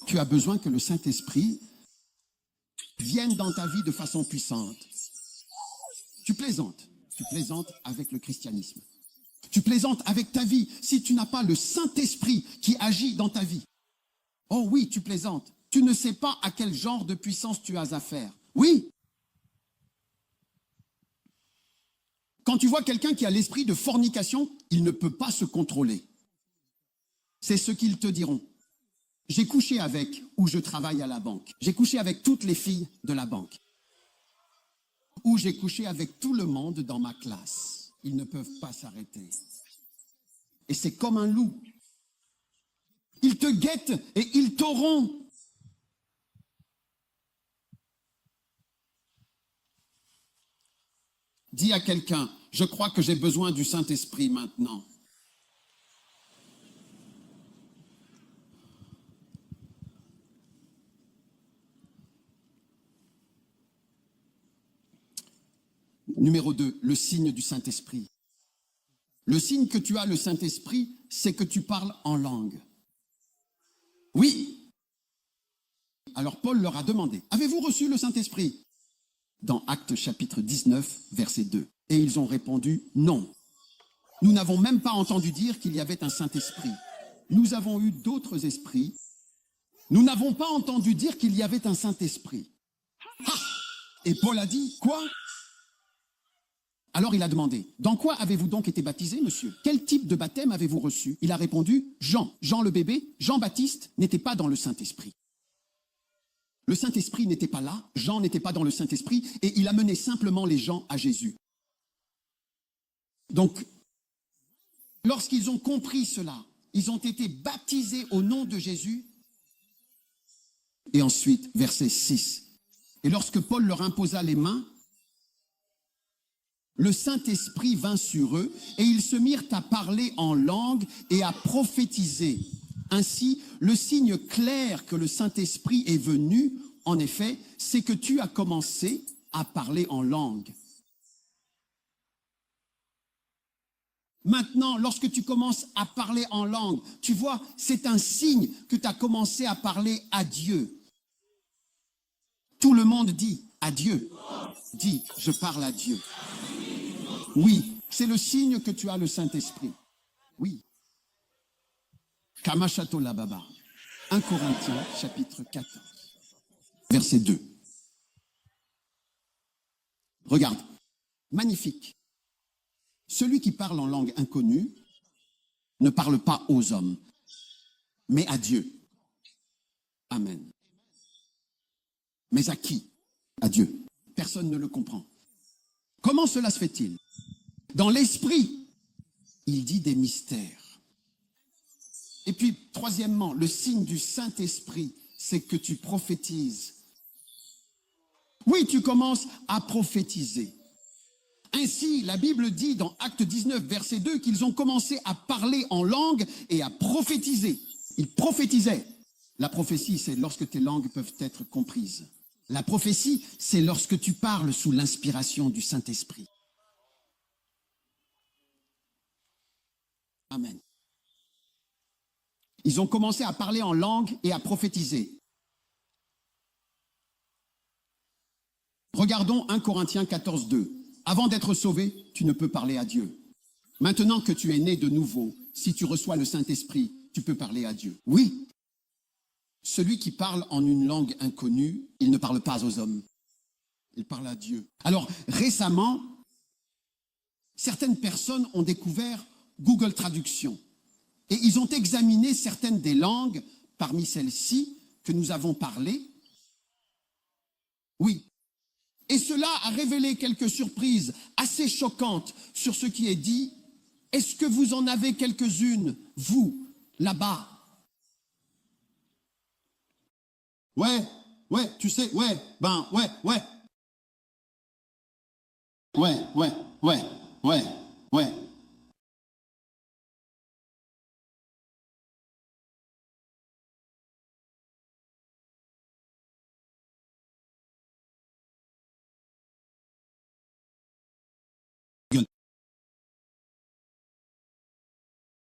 tu as besoin que le Saint-Esprit vienne dans ta vie de façon puissante. Tu plaisantes avec le christianisme. Tu plaisantes avec ta vie si tu n'as pas le Saint-Esprit qui agit dans ta vie. Oh oui, tu plaisantes. Tu ne sais pas à quel genre de puissance tu as affaire. Oui. Quand tu vois quelqu'un qui a l'esprit de fornication, il ne peut pas se contrôler. C'est ce qu'ils te diront. J'ai couché avec, ou je travaille à la banque. J'ai couché avec toutes les filles de la banque. Ou j'ai couché avec tout le monde dans ma classe. Ils ne peuvent pas s'arrêter. Et c'est comme un loup. Ils te guettent et ils t'auront. Dis à quelqu'un, je crois que j'ai besoin du Saint-Esprit maintenant. Numéro 2, le signe du Saint-Esprit. Le signe que tu as le Saint-Esprit, c'est que tu parles en langue. Oui. Alors Paul leur a demandé, avez-vous reçu le Saint-Esprit? Dans Actes chapitre 19, verset 2. Et ils ont répondu, non. Nous n'avons même pas entendu dire qu'il y avait un Saint-Esprit. Nous avons eu d'autres esprits. Nous n'avons pas entendu dire qu'il y avait un Saint-Esprit. Ah! Et Paul a dit, quoi? Alors il a demandé, dans quoi avez-vous donc été baptisé, monsieur? Quel type de baptême avez-vous reçu? Il a répondu, Jean. Jean le bébé, Jean-Baptiste n'était pas dans le Saint-Esprit. Le Saint-Esprit n'était pas là, Jean n'était pas dans le Saint-Esprit, et il amenait simplement les gens à Jésus. Donc, lorsqu'ils ont compris cela, ils ont été baptisés au nom de Jésus. Et ensuite, verset 6. Et lorsque Paul leur imposa les mains, le Saint-Esprit vint sur eux et ils se mirent à parler en langue et à prophétiser. Ainsi, le signe clair que le Saint-Esprit est venu, en effet, c'est que tu as commencé à parler en langue. Maintenant, lorsque tu commences à parler en langue, tu vois, c'est un signe que tu as commencé à parler à Dieu. Tout le monde dit à Dieu. Dis, je parle à Dieu. Oui, c'est le signe que tu as le Saint-Esprit. Oui. Kamashato Lababa. 1 Corinthiens, chapitre 14, verset 2. Regarde. Magnifique. Celui qui parle en langue inconnue ne parle pas aux hommes, mais à Dieu. Amen. Mais à qui? À Dieu. Personne ne le comprend. Comment cela se fait-il? Dans l'esprit, il dit des mystères. Et puis, troisièmement, le signe du Saint-Esprit, c'est que tu prophétises. Oui, tu commences à prophétiser. Ainsi, la Bible dit dans Actes 19, verset 2, qu'ils ont commencé à parler en langue et à prophétiser. Ils prophétisaient. La prophétie, c'est lorsque tes langues peuvent être comprises. La prophétie, c'est lorsque tu parles sous l'inspiration du Saint-Esprit. Amen. Ils ont commencé à parler en langue et à prophétiser. Regardons 1 Corinthiens 14, 2. Avant d'être sauvé, tu ne peux parler à Dieu. Maintenant que tu es né de nouveau, si tu reçois le Saint-Esprit, tu peux parler à Dieu. Oui. Celui qui parle en une langue inconnue, il ne parle pas aux hommes. Il parle à Dieu. Alors, récemment, certaines personnes ont découvert Google Traduction. Et ils ont examiné certaines des langues parmi celles-ci que nous avons parlé. Oui. Et cela a révélé quelques surprises assez choquantes sur ce qui est dit. Est-ce que vous en avez quelques-unes, vous, là-bas? Ouais, tu sais, ouais. Ouais.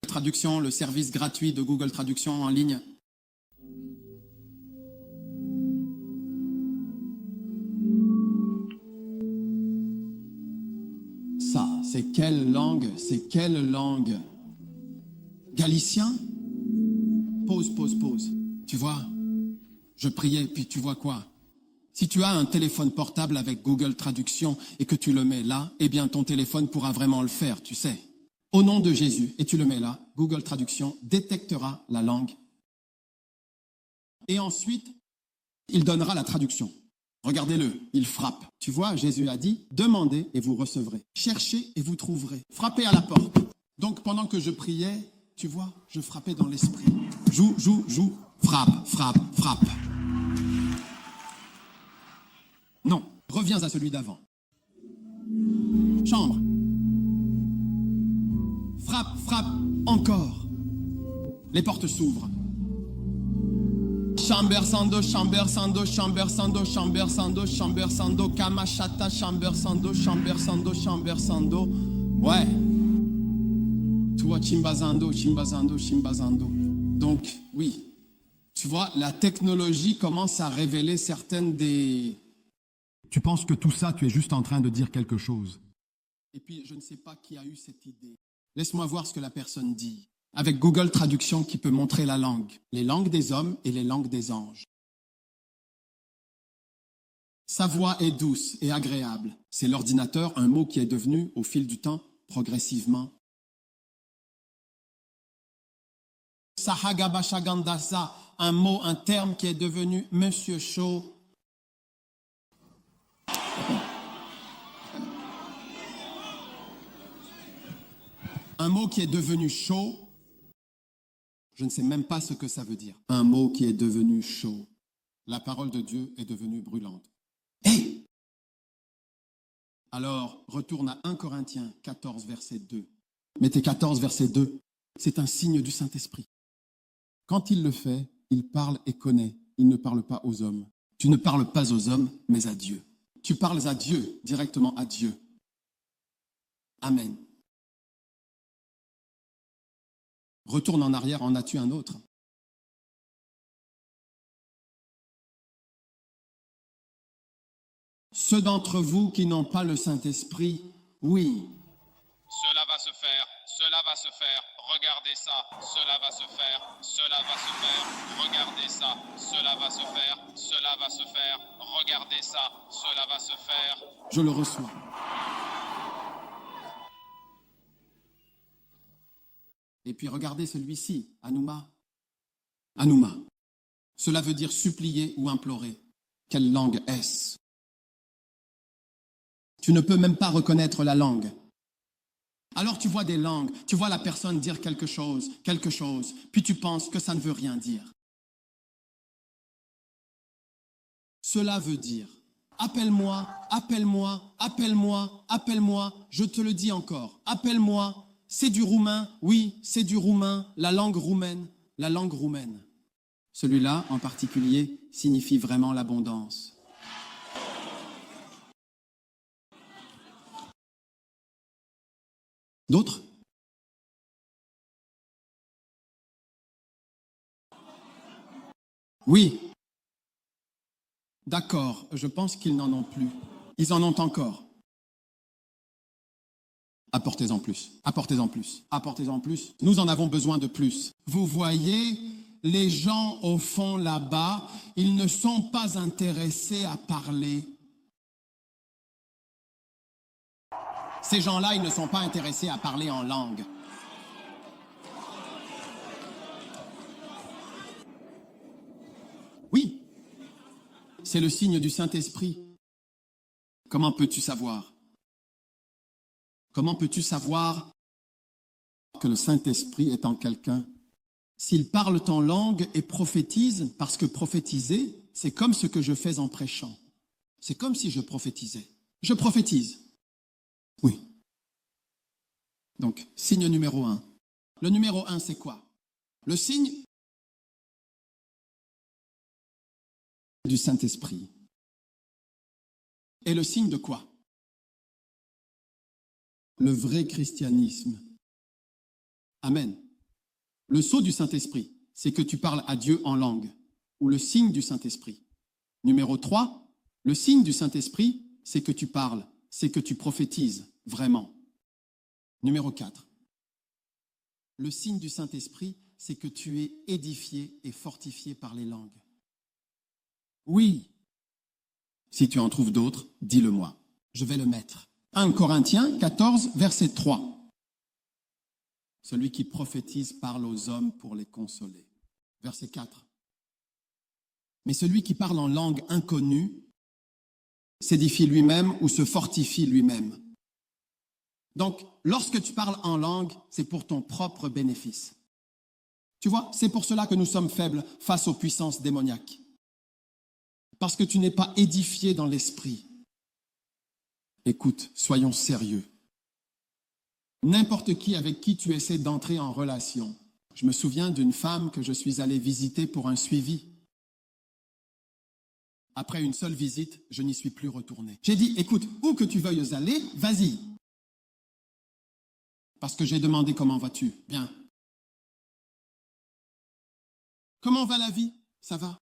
Traduction, le service gratuit de Google Traduction en ligne. Ça, c'est quelle langue? C'est quelle langue? Galicien? Pause. Tu vois, je priais, puis tu vois quoi? Si tu as un téléphone portable avec Google Traduction et que tu le mets là, eh bien ton téléphone pourra vraiment le faire, tu sais. Au nom de Jésus, et tu le mets là, Google Traduction détectera la langue Et ensuite, il donnera la traduction. Regardez-le, il frappe. Tu vois, Jésus a dit, demandez et vous recevrez. Cherchez et vous trouverez. Frappez à la porte. Donc pendant que je priais, tu vois, je frappais dans l'esprit. Joue, joue, joue. Frappe, frappe, frappe. Non, reviens à celui d'avant. Chambre. Frappe, frappe, encore. Les portes s'ouvrent. Chamber sando, chamber sando, chamber sando, chamber sando, chamber sando, kamashata, chamber sando, chamber sando, chamber sando. Ouais. Toi, chimbazando, chimbazando, chimbazando. Donc, oui. Tu vois, la technologie commence à révéler certaines des... Tu penses que tout ça, tu es juste en train de dire quelque chose. Et puis, je ne sais pas qui a eu cette idée. Laisse-moi voir ce que la personne dit. Avec Google Traduction qui peut montrer la langue. Les langues des hommes et les langues des anges. Sa voix est douce et agréable. C'est l'ordinateur, un mot qui est devenu, au fil du temps, progressivement. Sahagabashagandasa, un mot, un terme qui est devenu Monsieur Chaud. Un mot qui est devenu chaud, je ne sais même pas ce que ça veut dire. Un mot qui est devenu chaud. La parole de Dieu est devenue brûlante. Hey! Alors, retourne à 1 Corinthiens 14, verset 2. Mettez 14, verset 2. C'est un signe du Saint-Esprit. Quand il le fait, il parle et connaît. Il ne parle pas aux hommes. Tu ne parles pas aux hommes, mais à Dieu. Tu parles à Dieu, directement à Dieu. Amen. Retourne en arrière, en as-tu un autre? Ceux d'entre vous qui n'ont pas le Saint-Esprit, oui. Cela va se faire, cela va se faire, regardez ça, cela va se faire, cela va se faire, regardez ça, cela va se faire, cela va se faire, regardez ça, cela va se faire. Je le reçois. Et puis regardez celui-ci, Anouma. Anouma. Cela veut dire supplier ou implorer. Quelle langue est-ce? Tu ne peux même pas reconnaître la langue. Alors tu vois des langues, tu vois la personne dire quelque chose, puis tu penses que ça ne veut rien dire. Cela veut dire, appelle-moi, appelle-moi, appelle-moi, appelle-moi, je te le dis encore, appelle-moi. C'est du roumain, oui, c'est du roumain, la langue roumaine, la langue roumaine. Celui-là, en particulier, signifie vraiment l'abondance. D'autres? Oui. D'accord, je pense qu'ils n'en ont plus. Ils en ont encore. Apportez-en plus, apportez-en plus, apportez-en plus. Nous en avons besoin de plus. Vous voyez, les gens au fond là-bas, ils ne sont pas intéressés à parler. Ces gens-là, ils ne sont pas intéressés à parler en langue. Oui, c'est le signe du Saint-Esprit. Comment peux-tu savoir? Comment peux-tu savoir que le Saint-Esprit est en quelqu'un? S'il parle en langue et prophétise, parce que prophétiser, c'est comme ce que je fais en prêchant. C'est comme si je prophétisais. Je prophétise. Oui. Donc, signe numéro 1. Le numéro 1, c'est quoi? Le signe du Saint-Esprit. Et le signe de quoi? Le vrai christianisme. Amen. Le sceau du Saint-Esprit, c'est que tu parles à Dieu en langue, ou le signe du Saint-Esprit. Numéro 3, le signe du Saint-Esprit, c'est que tu parles, c'est que tu prophétises vraiment. Numéro 4, le signe du Saint-Esprit, c'est que tu es édifié et fortifié par les langues. Oui. Si tu en trouves d'autres, dis-le-moi. Je vais le mettre. 1 Corinthiens 14, verset 3. Celui qui prophétise parle aux hommes pour les consoler. Verset 4. Mais celui qui parle en langue inconnue s'édifie lui-même ou se fortifie lui-même. Donc, lorsque tu parles en langue, c'est pour ton propre bénéfice. Tu vois, c'est pour cela que nous sommes faibles face aux puissances démoniaques. Parce que tu n'es pas édifié dans l'esprit. Écoute, soyons sérieux. N'importe qui avec qui tu essaies d'entrer en relation. Je me souviens d'une femme que je suis allé visiter pour un suivi. Après une seule visite, je n'y suis plus retourné. J'ai dit, écoute, où que tu veuilles aller, vas-y. Parce que j'ai demandé comment vas-tu? Bien. Comment va la vie? Ça va.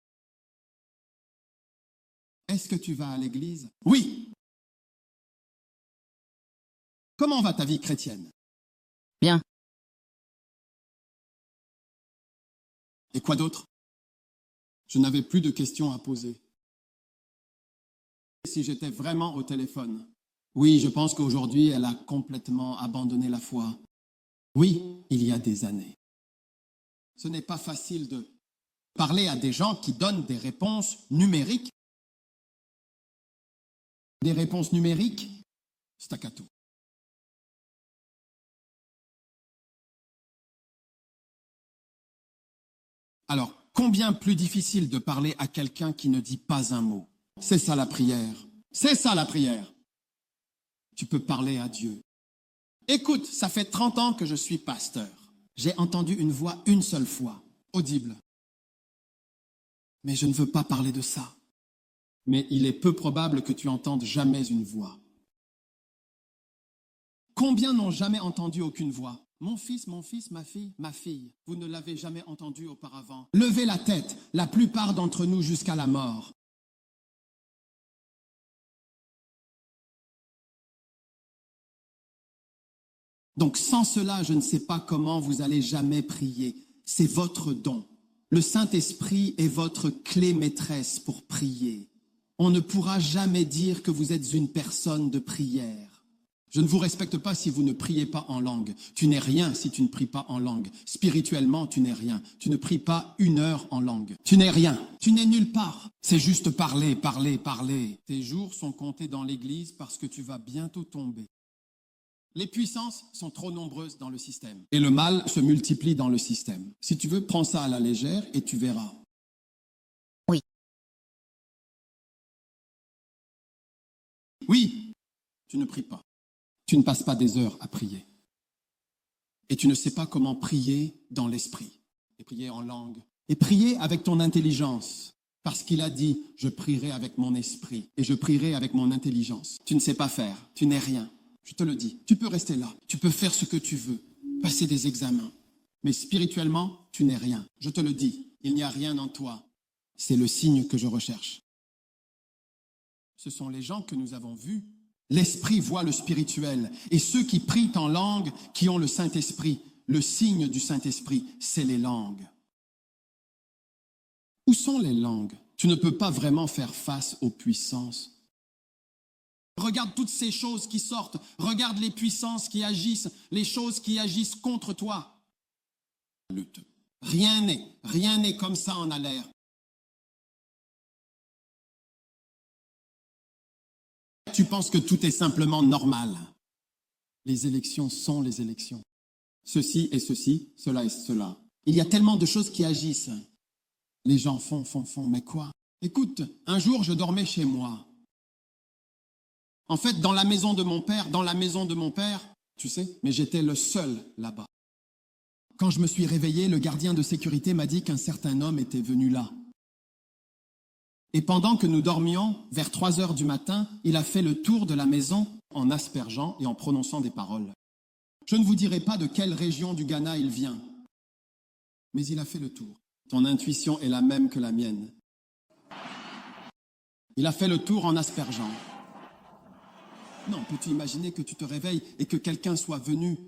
Est-ce que tu vas à l'église? Oui. Comment va ta vie chrétienne? Bien. Et quoi d'autre? Je n'avais plus de questions à poser. Si j'étais vraiment au téléphone, oui, je pense qu'aujourd'hui, elle a complètement abandonné la foi. Oui, il y a des années. Ce n'est pas facile de parler à des gens qui donnent des réponses numériques. Des réponses numériques, staccato. Alors, combien plus difficile de parler à quelqu'un qui ne dit pas un mot? C'est ça la prière. C'est ça la prière. Tu peux parler à Dieu. Écoute, ça fait 30 ans que je suis pasteur. J'ai entendu une voix une seule fois, audible. Mais je ne veux pas parler de ça. Mais il est peu probable que tu entendes jamais une voix. Combien n'ont jamais entendu aucune voix? Mon fils, ma fille, vous ne l'avez jamais entendu auparavant. Levez la tête, la plupart d'entre nous jusqu'à la mort. Donc sans cela, je ne sais pas comment vous allez jamais prier. C'est votre don. Le Saint-Esprit est votre clé maîtresse pour prier. On ne pourra jamais dire que vous êtes une personne de prière. Je ne vous respecte pas si vous ne priez pas en langue. Tu n'es rien si tu ne pries pas en langue. Spirituellement, tu n'es rien. Tu ne pries pas 1 heure en langue. Tu n'es rien. Tu n'es nulle part. C'est juste parler, parler, parler. Tes jours sont comptés dans l'église parce que tu vas bientôt tomber. Les puissances sont trop nombreuses dans le système. Et le mal se multiplie dans le système. Si tu veux, prends ça à la légère et tu verras. Oui. Oui, tu ne pries pas. Tu ne passes pas des heures à prier. Et tu ne sais pas comment prier dans l'esprit. Et prier en langue. Et prier avec ton intelligence. Parce qu'il a dit, je prierai avec mon esprit. Et je prierai avec mon intelligence. Tu ne sais pas faire. Tu n'es rien. Je te le dis. Tu peux rester là. Tu peux faire ce que tu veux. Passer des examens. Mais spirituellement, tu n'es rien. Je te le dis. Il n'y a rien en toi. C'est le signe que je recherche. Ce sont les gens que nous avons vus. L'esprit voit le spirituel. Et ceux qui prient en langue, qui ont le Saint-Esprit, le signe du Saint-Esprit, c'est les langues. Où sont les langues? Tu ne peux pas vraiment faire face aux puissances. Regarde toutes ces choses qui sortent. Regarde les puissances qui agissent, les choses qui agissent contre toi. Lutte. Rien n'est comme ça en a l'air. Tu penses que tout est simplement normal. Les élections sont les élections. Ceci est ceci, cela est cela. Il y a tellement de choses qui agissent. Les gens font, mais quoi? Écoute, un jour je dormais chez moi. En fait, dans la maison de mon père, tu sais, mais j'étais le seul là-bas. Quand je me suis réveillé, le gardien de sécurité m'a dit qu'un certain homme était venu là. Et pendant que nous dormions, vers 3 heures du matin, il a fait le tour de la maison en aspergeant et en prononçant des paroles. Je ne vous dirai pas de quelle région du Ghana il vient, mais il a fait le tour. Ton intuition est la même que la mienne. Il a fait le tour en aspergeant. Non, peux-tu imaginer que tu te réveilles et que quelqu'un soit venu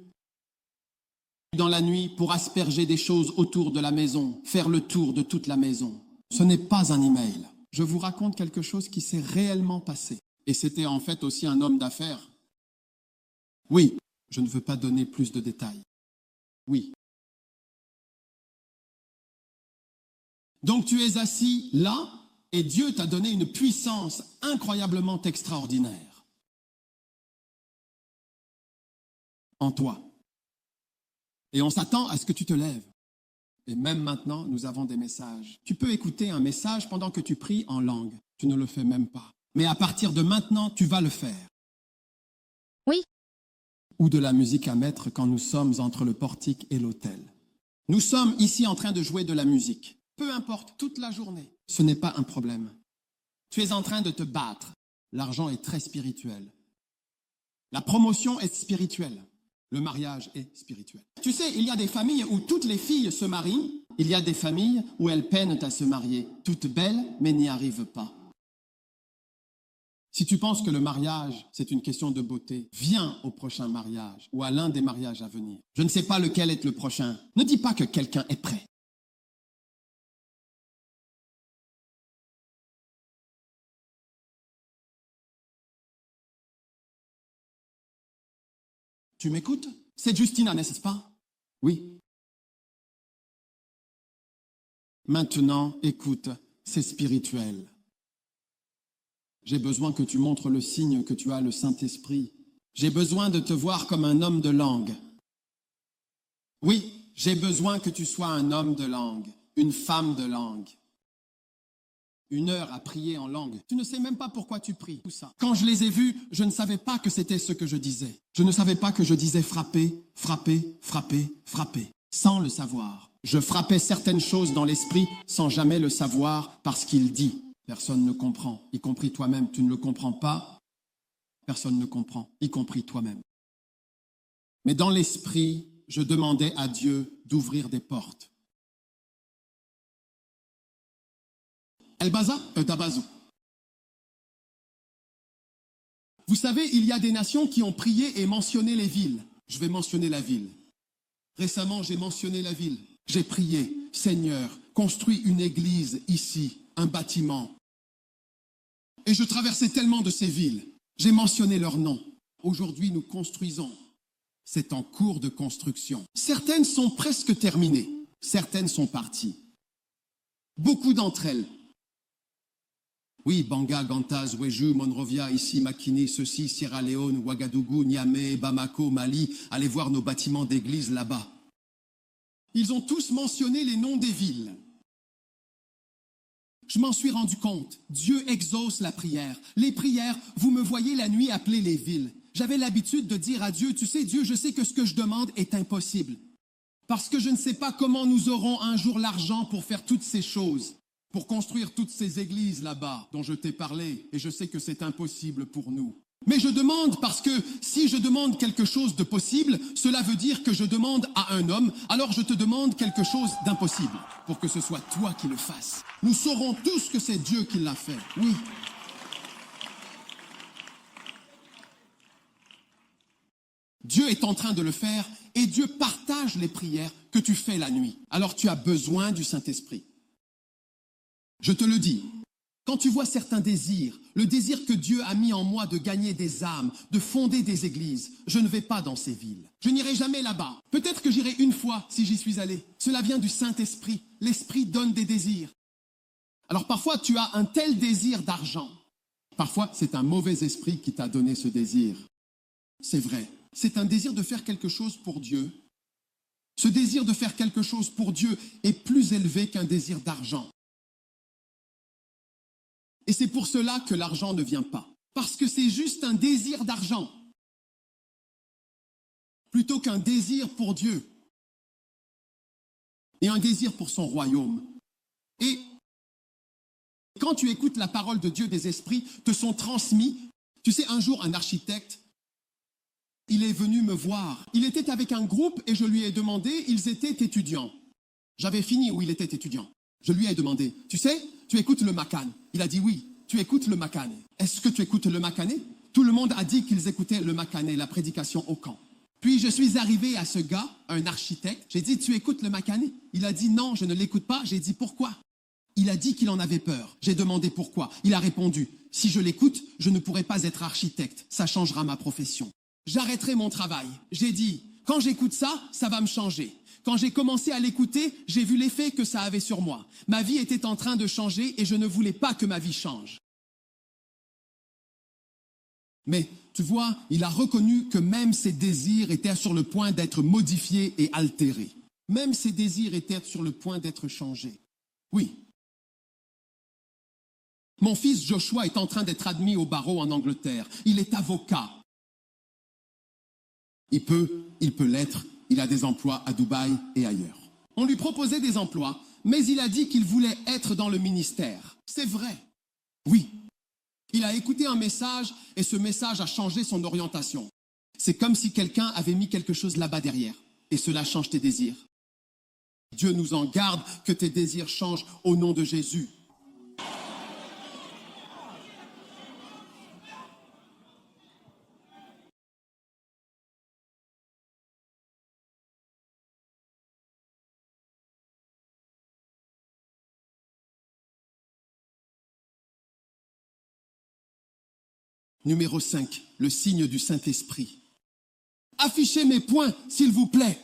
dans la nuit pour asperger des choses autour de la maison, faire le tour de toute la maison? Ce n'est pas un email. Je vous raconte quelque chose qui s'est réellement passé. Et c'était en fait aussi un homme d'affaires. Oui, je ne veux pas donner plus de détails. Oui. Donc tu es assis là, Et Dieu t'a donné une puissance incroyablement extraordinaire en toi. Et on s'attend à ce que tu te lèves. Et même maintenant, nous avons des messages. Tu peux écouter un message pendant que tu pries en langue. Tu ne le fais même pas. Mais à partir de maintenant, tu vas le faire. Oui. Ou de la musique à mettre quand nous sommes entre le portique et l'autel. Nous sommes ici en train de jouer de la musique. Peu importe, toute la journée. Ce n'est pas un problème. Tu es en train de te battre. L'argent est très spirituel. La promotion est spirituelle. Le mariage est spirituel. Tu sais, il y a des familles où toutes les filles se marient. Il y a des familles où elles peinent à se marier. Toutes belles, mais n'y arrivent pas. Si tu penses que le mariage, c'est une question de beauté, viens au prochain mariage ou à l'un des mariages à venir. Je ne sais pas lequel est le prochain. Ne dis pas que quelqu'un est prêt. Tu m'écoutes? C'est Justina, n'est-ce pas? Oui. Maintenant, écoute, c'est spirituel. J'ai besoin que tu montres le signe que tu as le Saint-Esprit. J'ai besoin de te voir comme un homme de langue. Oui, j'ai besoin que tu sois un homme de langue, une femme de langue. 1 heure à prier en langue. Tu ne sais même pas pourquoi tu pries, tout ça. Quand je les ai vus, je ne savais pas que c'était ce que je disais. Je ne savais pas que je disais frapper, frapper, frapper, frapper, sans le savoir. Je frappais certaines choses dans l'esprit sans jamais le savoir parce qu'il dit. Personne ne comprend, y compris toi-même. Tu ne le comprends pas, personne ne comprend, y compris toi-même. Mais dans l'esprit, je demandais à Dieu d'ouvrir des portes. Elbaza, Tabazou. Vous savez, il y a des nations qui ont prié et mentionné les villes. Je vais mentionner la ville. Récemment, j'ai mentionné la ville. J'ai prié, Seigneur, construis une église ici, un bâtiment. Et je traversais tellement de ces villes. J'ai mentionné leurs noms. Aujourd'hui, nous construisons. C'est en cours de construction. Certaines sont presque terminées. Certaines sont parties. Beaucoup d'entre elles. Oui, Banga, Gantaz, Weju, Monrovia, ici, Makini, ceci, Sierra Leone, Ouagadougou, Niamey, Bamako, Mali. Allez voir nos bâtiments d'église là-bas. Ils ont tous mentionné les noms des villes. Je m'en suis rendu compte. Dieu exauce la prière. Les prières, vous me voyez la nuit appeler les villes. J'avais l'habitude de dire à Dieu, tu sais Dieu, je sais que ce que je demande est impossible. Parce que je ne sais pas comment nous aurons un jour l'argent pour faire toutes ces choses, pour construire toutes ces églises là-bas dont je t'ai parlé. Et je sais que c'est impossible pour nous. Mais je demande parce que si je demande quelque chose de possible, cela veut dire que je demande à un homme, alors je te demande quelque chose d'impossible, pour que ce soit toi qui le fasses. Nous saurons tous que c'est Dieu qui l'a fait, oui. Dieu est en train de le faire et Dieu partage les prières que tu fais la nuit. Alors tu as besoin du Saint-Esprit. Je te le dis. Quand tu vois certains désirs, le désir que Dieu a mis en moi de gagner des âmes, de fonder des églises, je ne vais pas dans ces villes. Je n'irai jamais là-bas. Peut-être que j'irai une fois si j'y suis allé. Cela vient du Saint-Esprit. L'Esprit donne des désirs. Alors parfois tu as un tel désir d'argent. Parfois c'est un mauvais esprit qui t'a donné ce désir. C'est vrai. C'est un désir de faire quelque chose pour Dieu. Ce désir de faire quelque chose pour Dieu est plus élevé qu'un désir d'argent. Et c'est pour cela que l'argent ne vient pas. Parce que c'est juste un désir d'argent. Plutôt qu'un désir pour Dieu. Et un désir pour son royaume. Et quand tu écoutes la parole de Dieu, des esprits te sont transmis. Tu sais, un jour, un architecte, il est venu me voir. Il était avec un groupe et je lui ai demandé, ils étaient étudiants. J'avais fini où il était étudiant. Je lui ai demandé, tu sais, tu écoutes le Macan? Il a dit oui, tu écoutes le Macan. Est-ce que tu écoutes le Macané? Tout le monde a dit qu'ils écoutaient le Macané, la prédication au camp. Puis je suis arrivé à ce gars, un architecte. J'ai dit, tu écoutes le Macané? Il a dit non, je ne l'écoute pas. J'ai dit pourquoi? Il a dit qu'il en avait peur. J'ai demandé pourquoi. Il a répondu, si je l'écoute, je ne pourrai pas être architecte. Ça changera ma profession. J'arrêterai mon travail. J'ai dit, quand j'écoute ça, ça va me changer. Quand j'ai commencé à l'écouter, j'ai vu l'effet que ça avait sur moi. Ma vie était en train de changer et je ne voulais pas que ma vie change. Mais tu vois, il a reconnu que même ses désirs étaient sur le point d'être modifiés et altérés. Même ses désirs étaient sur le point d'être changés. Oui. Mon fils Joshua est en train d'être admis au barreau en Angleterre. Il est avocat. Il peut l'être. Il a des emplois à Dubaï et ailleurs. On lui proposait des emplois, mais il a dit qu'il voulait être dans le ministère. C'est vrai. Oui. Il a écouté un message et ce message a changé son orientation. C'est comme si quelqu'un avait mis quelque chose là-bas derrière et cela change tes désirs. Dieu nous en garde que tes désirs changent au nom de Jésus. Numéro 5, le signe du Saint-Esprit. Affichez mes points, s'il vous plaît.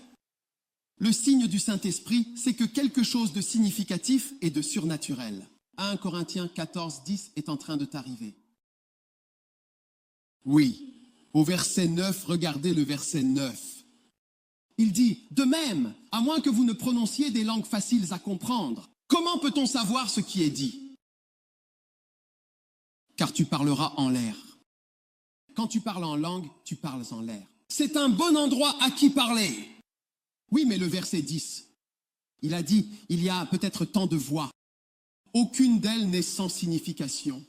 Le signe du Saint-Esprit, c'est que quelque chose de significatif et de surnaturel. 1 Corinthiens 14, 10 est en train de t'arriver. Oui, au verset 9, regardez le verset 9. Il dit, de même, à moins que vous ne prononciez des langues faciles à comprendre, comment peut-on savoir ce qui est dit? Car tu parleras en l'air. Quand tu parles en langue, tu parles en l'air. C'est un bon endroit à qui parler. Oui, mais le verset 10, il a dit, il y a peut-être tant de voix. Aucune d'elles n'est sans signification.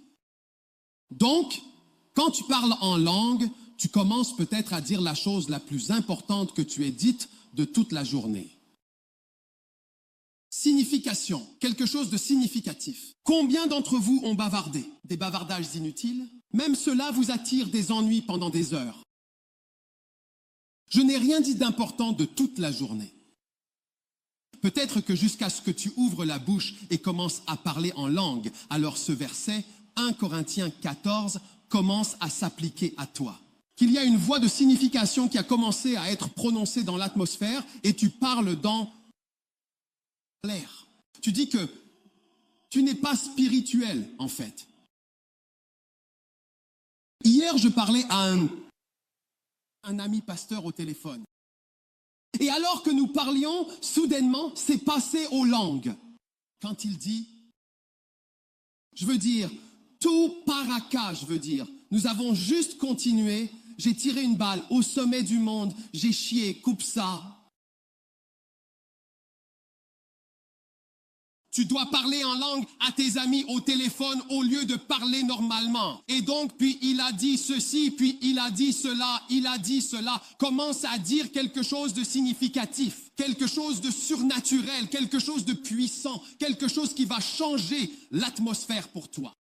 Donc, quand tu parles en langue, tu commences peut-être à dire la chose la plus importante que tu aies dite de toute la journée. Signification, quelque chose de significatif. Combien d'entre vous ont bavardé? Des bavardages inutiles? Même cela vous attire des ennuis pendant des heures. Je n'ai rien dit d'important de toute la journée. Peut-être que jusqu'à ce que tu ouvres la bouche et commences à parler en langue, alors ce verset, 1 Corinthiens 14, commence à s'appliquer à toi. Qu'il y a une voix de signification qui a commencé à être prononcée dans l'atmosphère et tu parles dans l'air. Tu dis que tu n'es pas spirituel, en fait. Hier, je parlais à un ami pasteur au téléphone. Et alors que nous parlions, soudainement, c'est passé aux langues. Quand il dit, je veux dire, tout paraka, je veux dire, nous avons juste continué, j'ai tiré une balle au sommet du monde, j'ai chié, coupe ça. Tu dois parler en langue à tes amis au téléphone au lieu de parler normalement. Et donc, puis il a dit ceci, puis il a dit cela, il a dit cela. Commence à dire quelque chose de significatif, quelque chose de surnaturel, quelque chose de puissant, quelque chose qui va changer l'atmosphère pour toi.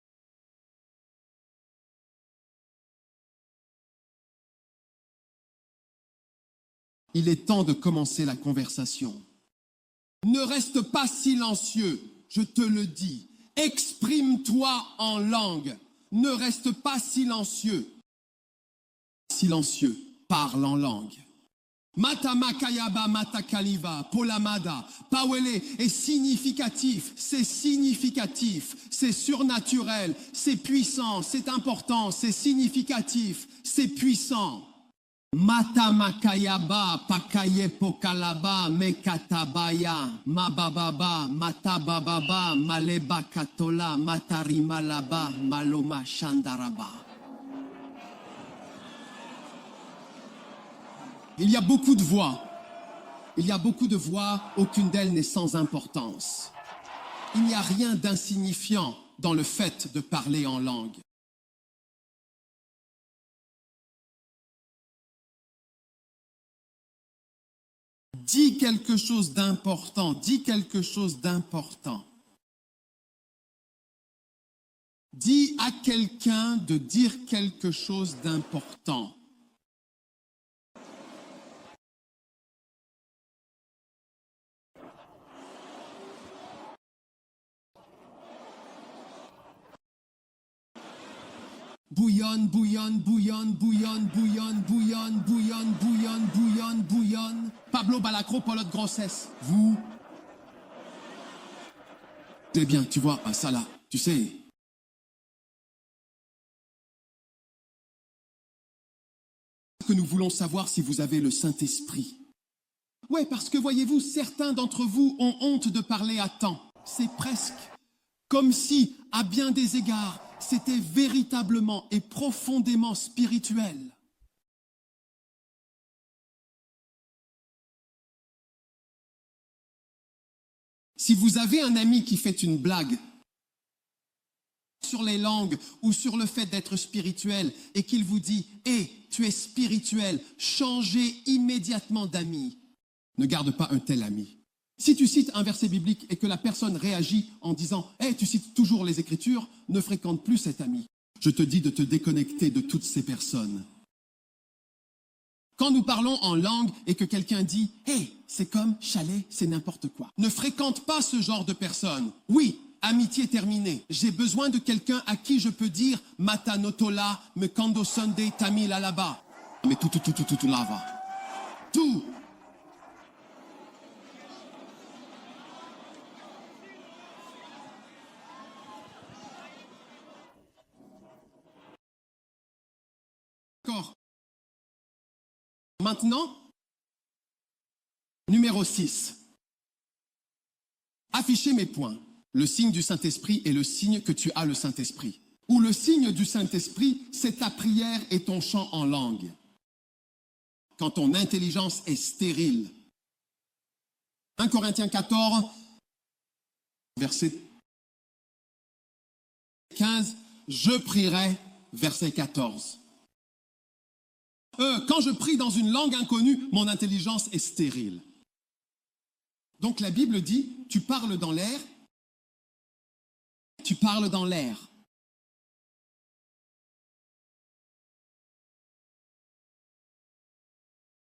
Il est temps de commencer la conversation. Ne reste pas silencieux, je te le dis. Exprime-toi en langue. Ne reste pas silencieux. Silencieux, parle en langue. Matamakayaba matakaliva, polamada, pawele est significatif, c'est surnaturel, c'est puissant, c'est important, c'est significatif, c'est puissant. Mata makayaba pakaye pokalaba mekatabaya mabababa matabababa maleba katola matarimalaba maloma shandaraba. Il y a beaucoup de voix. Il y a beaucoup de voix, aucune d'elles n'est sans importance. Il n'y a rien d'insignifiant dans le fait de parler en langue. Dis quelque chose d'important, dis quelque chose d'important. Dis à quelqu'un de dire quelque chose d'important. Bouillonne, bouillonne, bouillonne, bouillonne, bouillonne, bouillonne, bouillonne, bouillonne, bouillonne, bouillonne. Pablo Balacro, polo de grossesse. Vous. C'est bien, tu vois, ça là, tu sais. Que nous voulons savoir si vous avez le Saint-Esprit. Ouais, parce que voyez-vous, certains d'entre vous ont honte de parler à temps. C'est presque comme si, à bien des égards, c'était véritablement et profondément spirituel. Si vous avez un ami qui fait une blague sur les langues ou sur le fait d'être spirituel et qu'il vous dit « Hé, tu es spirituel, changez immédiatement d'ami », ne garde pas un tel ami. Si tu cites un verset biblique et que la personne réagit en disant « Hey, tu cites toujours les Écritures », ne fréquente plus cet ami. Je te dis de te déconnecter de toutes ces personnes. Quand nous parlons en langue et que quelqu'un dit « Hey, c'est comme chalet, c'est n'importe quoi », ne fréquente pas ce genre de personnes. Oui, amitié terminée. J'ai besoin de quelqu'un à qui je peux dire « Matanotola, me kando Sunday tamila là-bas ». Mais tout là-bas. Tout. D'accord. Maintenant, numéro 6. Afficher mes points. Le signe du Saint-Esprit est le signe que tu as le Saint-Esprit. Ou le signe du Saint-Esprit, c'est ta prière et ton chant en langue. Quand ton intelligence est stérile. 1 Corinthiens 14, verset 15, je prierai, verset 14. Quand je prie dans une langue inconnue, mon intelligence est stérile. Donc la Bible dit, tu parles dans l'air, tu parles dans l'air.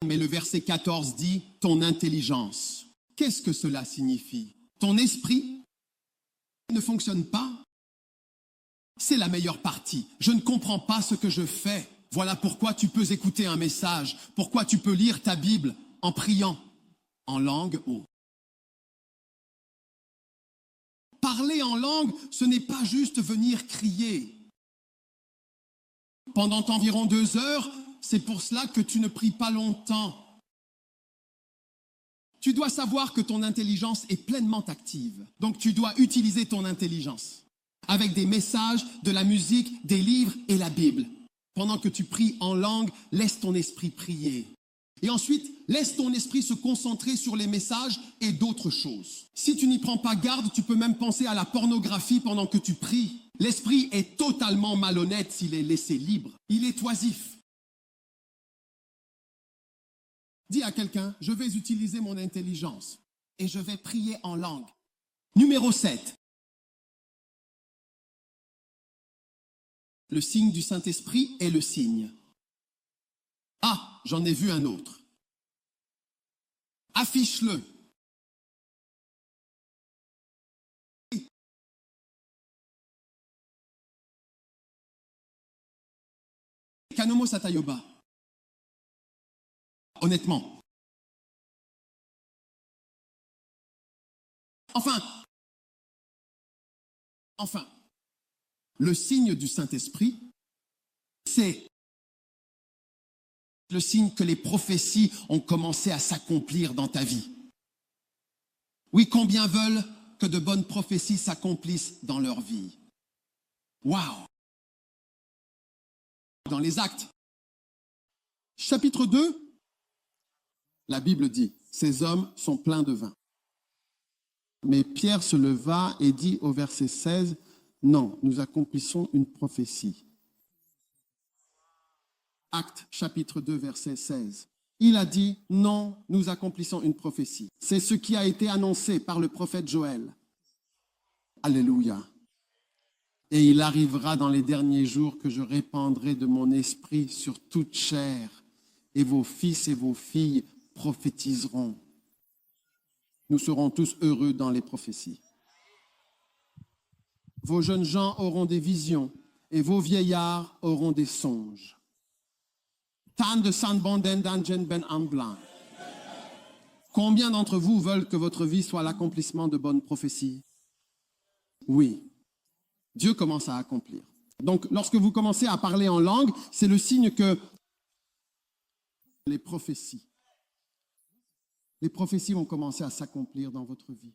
Mais le verset 14 dit, ton intelligence. Qu'est-ce que cela signifie? Ton esprit ne fonctionne pas? C'est la meilleure partie. Je ne comprends pas ce que je fais. Voilà pourquoi tu peux écouter un message, pourquoi tu peux lire ta Bible en priant, en langue haute. Parler en langue, ce n'est pas juste venir crier. Pendant environ 2 heures, c'est pour cela que tu ne pries pas longtemps. Tu dois savoir que ton intelligence est pleinement active. Donc tu dois utiliser ton intelligence avec des messages, de la musique, des livres et la Bible. Pendant que tu pries en langue, laisse ton esprit prier. Et ensuite, laisse ton esprit se concentrer sur les messages et d'autres choses. Si tu n'y prends pas garde, tu peux même penser à la pornographie pendant que tu pries. L'esprit est totalement malhonnête s'il est laissé libre. Il est oisif. Dis à quelqu'un, je vais utiliser mon intelligence et je vais prier en langue. Numéro 7. Le signe du Saint-Esprit est le signe. Ah, j'en ai vu un autre. Affiche-le. Kanomo Satayoba. Honnêtement. Enfin. Le signe du Saint-Esprit, c'est le signe que les prophéties ont commencé à s'accomplir dans ta vie. Oui, combien veulent que de bonnes prophéties s'accomplissent dans leur vie? Waouh! Dans les Actes, chapitre 2, la Bible dit, ces hommes sont pleins de vin. Mais Pierre se leva et dit au verset 16, non, nous accomplissons une prophétie. Actes chapitre 2 verset 16. Il a dit, non, nous accomplissons une prophétie. C'est ce qui a été annoncé par le prophète Joël. Alléluia. Et il arrivera dans les derniers jours que je répandrai de mon esprit sur toute chair, et vos fils et vos filles prophétiseront. Nous serons tous heureux dans les prophéties. Vos jeunes gens auront des visions et vos vieillards auront des songes. Tan de san bonden danjen ben amblan. Combien d'entre vous veulent que votre vie soit l'accomplissement de bonnes prophéties? Oui. Dieu commence à accomplir. Donc, lorsque vous commencez à parler en langue, c'est le signe que les prophéties vont commencer à s'accomplir dans votre vie.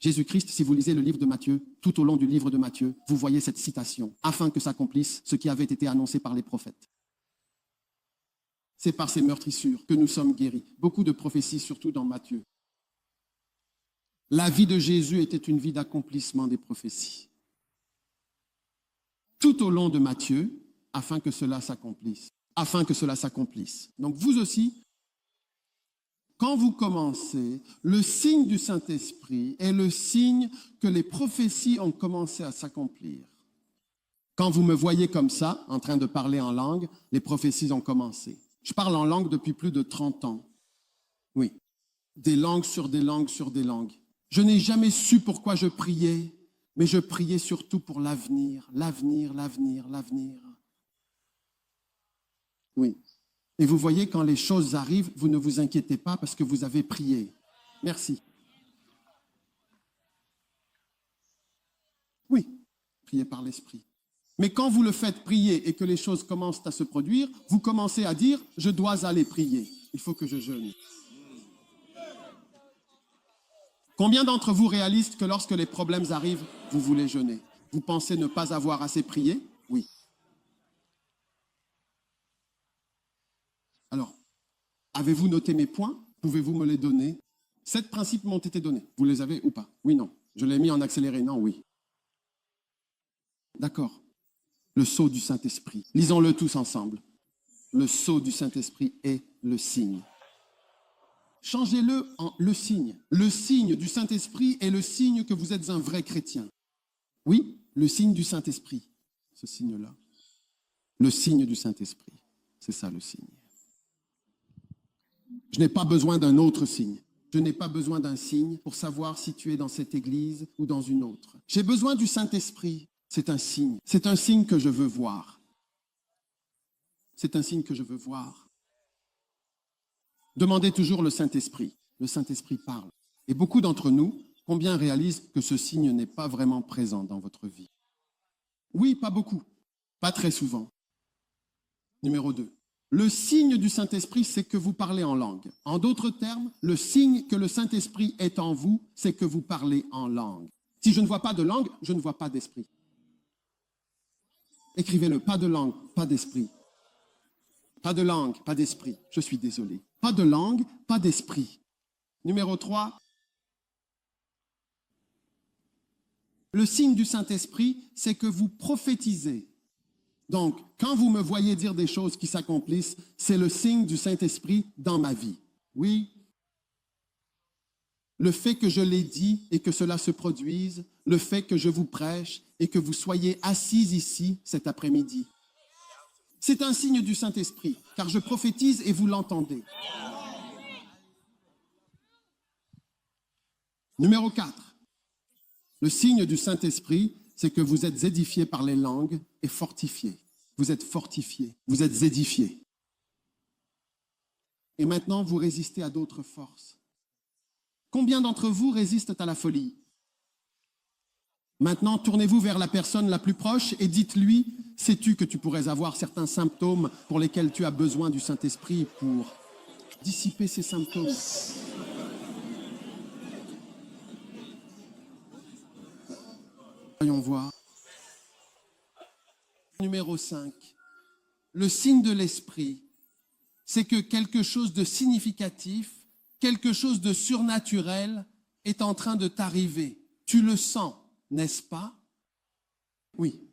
Jésus-Christ, si vous lisez le livre de Matthieu, tout au long du livre de Matthieu, vous voyez cette citation, afin que s'accomplisse ce qui avait été annoncé par les prophètes. C'est par ces meurtrissures que nous sommes guéris. Beaucoup de prophéties, surtout dans Matthieu. La vie de Jésus était une vie d'accomplissement des prophéties. Tout au long de Matthieu, afin que cela s'accomplisse. Afin que cela s'accomplisse. Donc vous aussi, quand vous commencez, le signe du Saint-Esprit est le signe que les prophéties ont commencé à s'accomplir. Quand vous me voyez comme ça, en train de parler en langue, les prophéties ont commencé. Je parle en langue depuis plus de 30 ans. Oui, des langues sur des langues sur des langues. Je n'ai jamais su pourquoi je priais, mais je priais surtout pour l'avenir, l'avenir, l'avenir, l'avenir. Oui. Et vous voyez, quand les choses arrivent, vous ne vous inquiétez pas parce que vous avez prié. Merci. Oui, priez par l'Esprit. Mais quand vous le faites prier et que les choses commencent à se produire, vous commencez à dire, je dois aller prier. Il faut que je jeûne. Combien d'entre vous réalisent que lorsque les problèmes arrivent, vous voulez jeûner? Vous pensez ne pas avoir assez prié? Oui. Alors, avez-vous noté mes points? Pouvez-vous me les donner? 7 principes m'ont été donnés. Vous les avez ou pas? Oui, non. Je l'ai mis en accéléré. Non, oui. D'accord. Le sceau du Saint-Esprit. Lisons-le tous ensemble. Le sceau du Saint-Esprit est le signe. Changez-le en le signe. Le signe du Saint-Esprit est le signe que vous êtes un vrai chrétien. Oui, le signe du Saint-Esprit. Ce signe-là. Le signe du Saint-Esprit. C'est ça le signe. Je n'ai pas besoin d'un autre signe. Je n'ai pas besoin d'un signe pour savoir si tu es dans cette église ou dans une autre. J'ai besoin du Saint-Esprit. C'est un signe. C'est un signe que je veux voir. C'est un signe que je veux voir. Demandez toujours le Saint-Esprit. Le Saint-Esprit parle. Et beaucoup d'entre nous, combien réalisent que ce signe n'est pas vraiment présent dans votre vie? Oui, pas beaucoup. Pas très souvent. Numéro 2. Le signe du Saint-Esprit, c'est que vous parlez en langue. En d'autres termes, le signe que le Saint-Esprit est en vous, c'est que vous parlez en langue. Si je ne vois pas de langue, je ne vois pas d'esprit. Écrivez-le, pas de langue, pas d'esprit. Pas de langue, pas d'esprit. Je suis désolé. Pas de langue, pas d'esprit. Numéro 3. Le signe du Saint-Esprit, c'est que vous prophétisez. Donc, quand vous me voyez dire des choses qui s'accomplissent, c'est le signe du Saint-Esprit dans ma vie. Oui. Le fait que je l'ai dit et que cela se produise, le fait que je vous prêche et que vous soyez assis ici cet après-midi. C'est un signe du Saint-Esprit, car je prophétise et vous l'entendez. Numéro 4. Le signe du Saint-Esprit, c'est que vous êtes édifiés par les langues et fortifiés. Vous êtes fortifiés, vous êtes édifiés. Et maintenant, vous résistez à d'autres forces. Combien d'entre vous résistent à la folie? Maintenant, tournez-vous vers la personne la plus proche et dites-lui, sais-tu que tu pourrais avoir certains symptômes pour lesquels tu as besoin du Saint-Esprit pour dissiper ces symptômes? Voyons voir. Numéro 5. Le signe de l'Esprit, c'est que quelque chose de significatif, quelque chose de surnaturel est en train de t'arriver. Tu le sens, n'est-ce pas? Oui.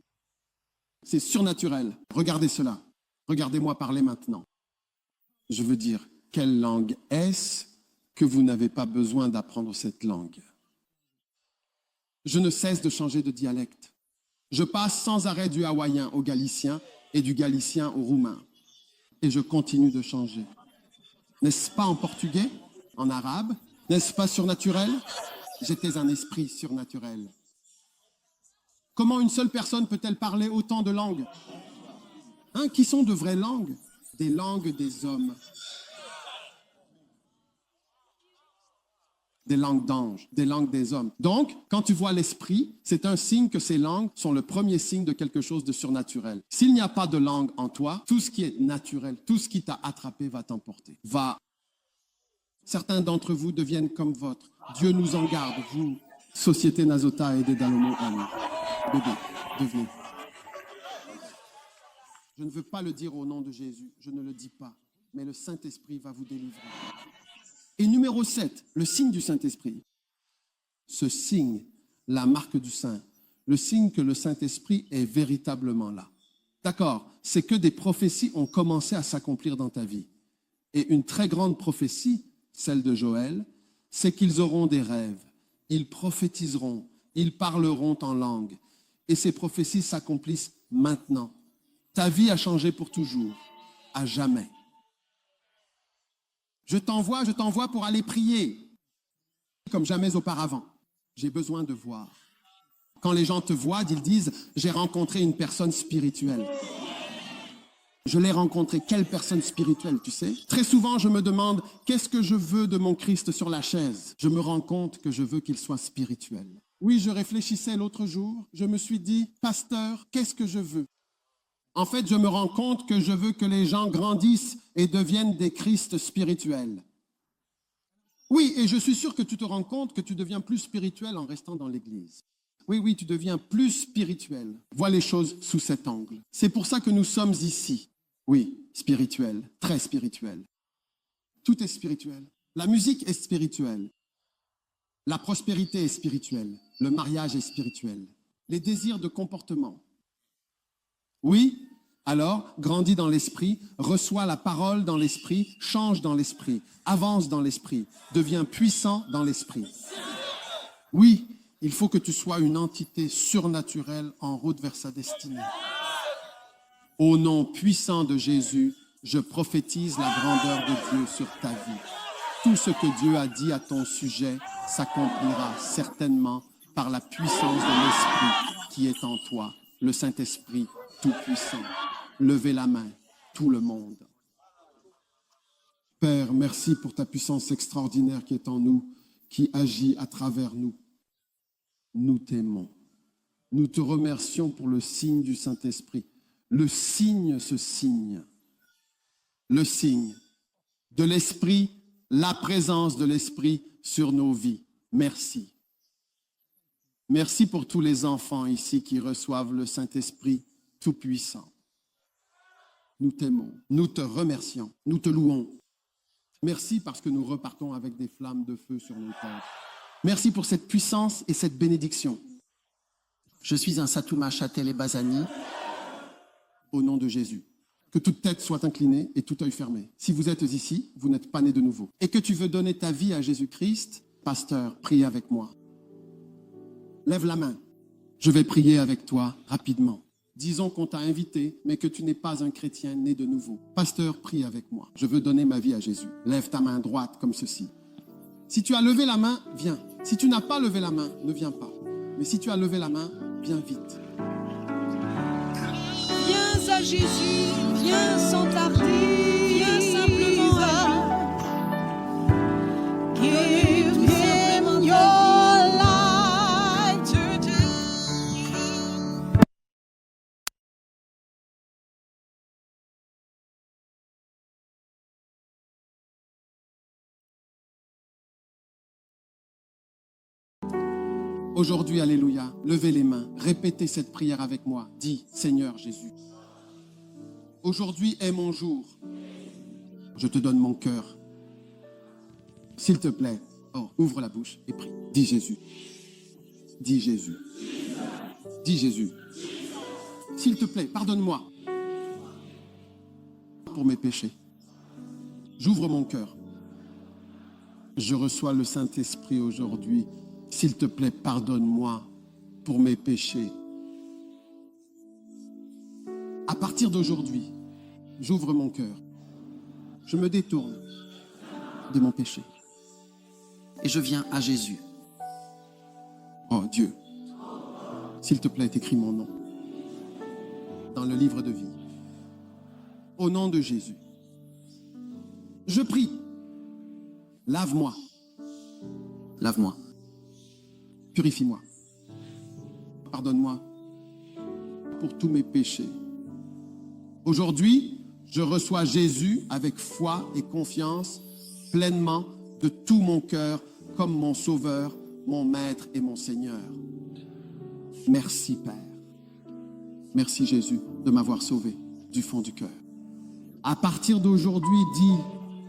C'est surnaturel. Regardez cela. Regardez-moi parler maintenant. Je veux dire, quelle langue est-ce que vous n'avez pas besoin d'apprendre cette langue? Je ne cesse de changer de dialecte. Je passe sans arrêt du hawaïen au galicien et du galicien au roumain. Et je continue de changer. N'est-ce pas en portugais? En arabe? N'est-ce pas surnaturel? J'étais un esprit surnaturel. Comment une seule personne peut-elle parler autant de langues? Hein, qui sont de vraies langues? Des langues des hommes. Des langues d'anges, des langues des hommes. Donc, quand tu vois l'esprit, c'est un signe que ces langues sont le premier signe de quelque chose de surnaturel. S'il n'y a pas de langue en toi, tout ce qui est naturel, tout ce qui t'a attrapé va t'emporter. Certains d'entre vous deviennent comme votre. Dieu nous en garde, vous, Société Nazota et des Dalomo Anne. Bébé, devenez. Je ne veux pas le dire au nom de Jésus, je ne le dis pas, mais le Saint-Esprit va vous délivrer. Et numéro 7, le signe du Saint-Esprit. Ce signe, la marque du Saint, le signe que le Saint-Esprit est véritablement là. D'accord, c'est que des prophéties ont commencé à s'accomplir dans ta vie. Et une très grande prophétie, celle de Joël, c'est qu'ils auront des rêves, ils prophétiseront, ils parleront en langue. Et ces prophéties s'accomplissent maintenant. Ta vie a changé pour toujours, à jamais. Je t'envoie pour aller prier, comme jamais auparavant. J'ai besoin de voir. Quand les gens te voient, ils disent, j'ai rencontré une personne spirituelle. Je l'ai rencontré. Quelle personne spirituelle, tu sais? Très souvent, je me demande, qu'est-ce que je veux de mon Christ sur la chaise? Je me rends compte que je veux qu'il soit spirituel. Oui, je réfléchissais l'autre jour. Je me suis dit, pasteur, qu'est-ce que je veux? En fait, je me rends compte que je veux que les gens grandissent et deviennent des Christ spirituels. Oui, et je suis sûr que tu te rends compte que tu deviens plus spirituel en restant dans l'église. Oui, tu deviens plus spirituel. Vois les choses sous cet angle. C'est pour ça que nous sommes ici. Oui, spirituel, très spirituel. Tout est spirituel. La musique est spirituelle. La prospérité est spirituelle. Le mariage est spirituel. Les désirs de comportement. Oui, alors grandis dans l'esprit, reçois la parole dans l'esprit, change dans l'esprit, avance dans l'esprit, deviens puissant dans l'esprit. Oui, il faut que tu sois une entité surnaturelle en route vers sa destinée. Au nom puissant de Jésus, je prophétise la grandeur de Dieu sur ta vie. Tout ce que Dieu a dit à ton sujet s'accomplira certainement par la puissance de l'Esprit qui est en toi, le Saint-Esprit tout-puissant. Levez la main, tout le monde. Père, merci pour ta puissance extraordinaire qui est en nous, qui agit à travers nous. Nous t'aimons. Nous te remercions pour le signe du Saint-Esprit. Le signe, ce signe. Le signe de l'Esprit, la présence de l'Esprit sur nos vies. Merci. Merci pour tous les enfants ici qui reçoivent le Saint-Esprit tout-puissant. Nous t'aimons, nous te remercions, nous te louons. Merci parce que nous repartons avec des flammes de feu sur nos têtes. Merci pour cette puissance et cette bénédiction. Je suis un Satouma Chatel et Bazani au nom de Jésus. Que toute tête soit inclinée et tout œil fermé. Si vous êtes ici, vous n'êtes pas né de nouveau. Et que tu veux donner ta vie à Jésus-Christ, pasteur, prie avec moi. Lève la main. Je vais prier avec toi rapidement. Disons qu'on t'a invité, mais que tu n'es pas un chrétien né de nouveau. Pasteur, prie avec moi. Je veux donner ma vie à Jésus. Lève ta main droite comme ceci. Si tu as levé la main, viens. Si tu n'as pas levé la main, ne viens pas. Mais si tu as levé la main, viens vite. Viens à Jésus, viens sans tarder, viens simplement à lui. Give him your life today. Aujourd'hui, alléluia, levez les mains, répétez cette prière avec moi. Dis, Seigneur Jésus, aujourd'hui est mon jour. Je te donne mon cœur. S'il te plaît, ouvre la bouche et prie. Dis Jésus. Dis Jésus. Dis Jésus. S'il te plaît, pardonne-moi pour mes péchés. J'ouvre mon cœur. Je reçois le Saint-Esprit aujourd'hui. S'il te plaît, pardonne-moi pour mes péchés. À partir d'aujourd'hui, j'ouvre mon cœur. Je me détourne de mon péché. Et je viens à Jésus. Oh Dieu, S'il te plaît, écris mon nom dans le livre de vie. Au nom de Jésus, je prie, lave-moi, lave-moi, purifie-moi, pardonne-moi pour tous mes péchés. Aujourd'hui, je reçois Jésus avec foi et confiance, pleinement, de tout mon cœur, comme mon Sauveur, mon Maître et mon Seigneur. Merci, Père. Merci, Jésus, de m'avoir sauvé du fond du cœur. À partir d'aujourd'hui, dis,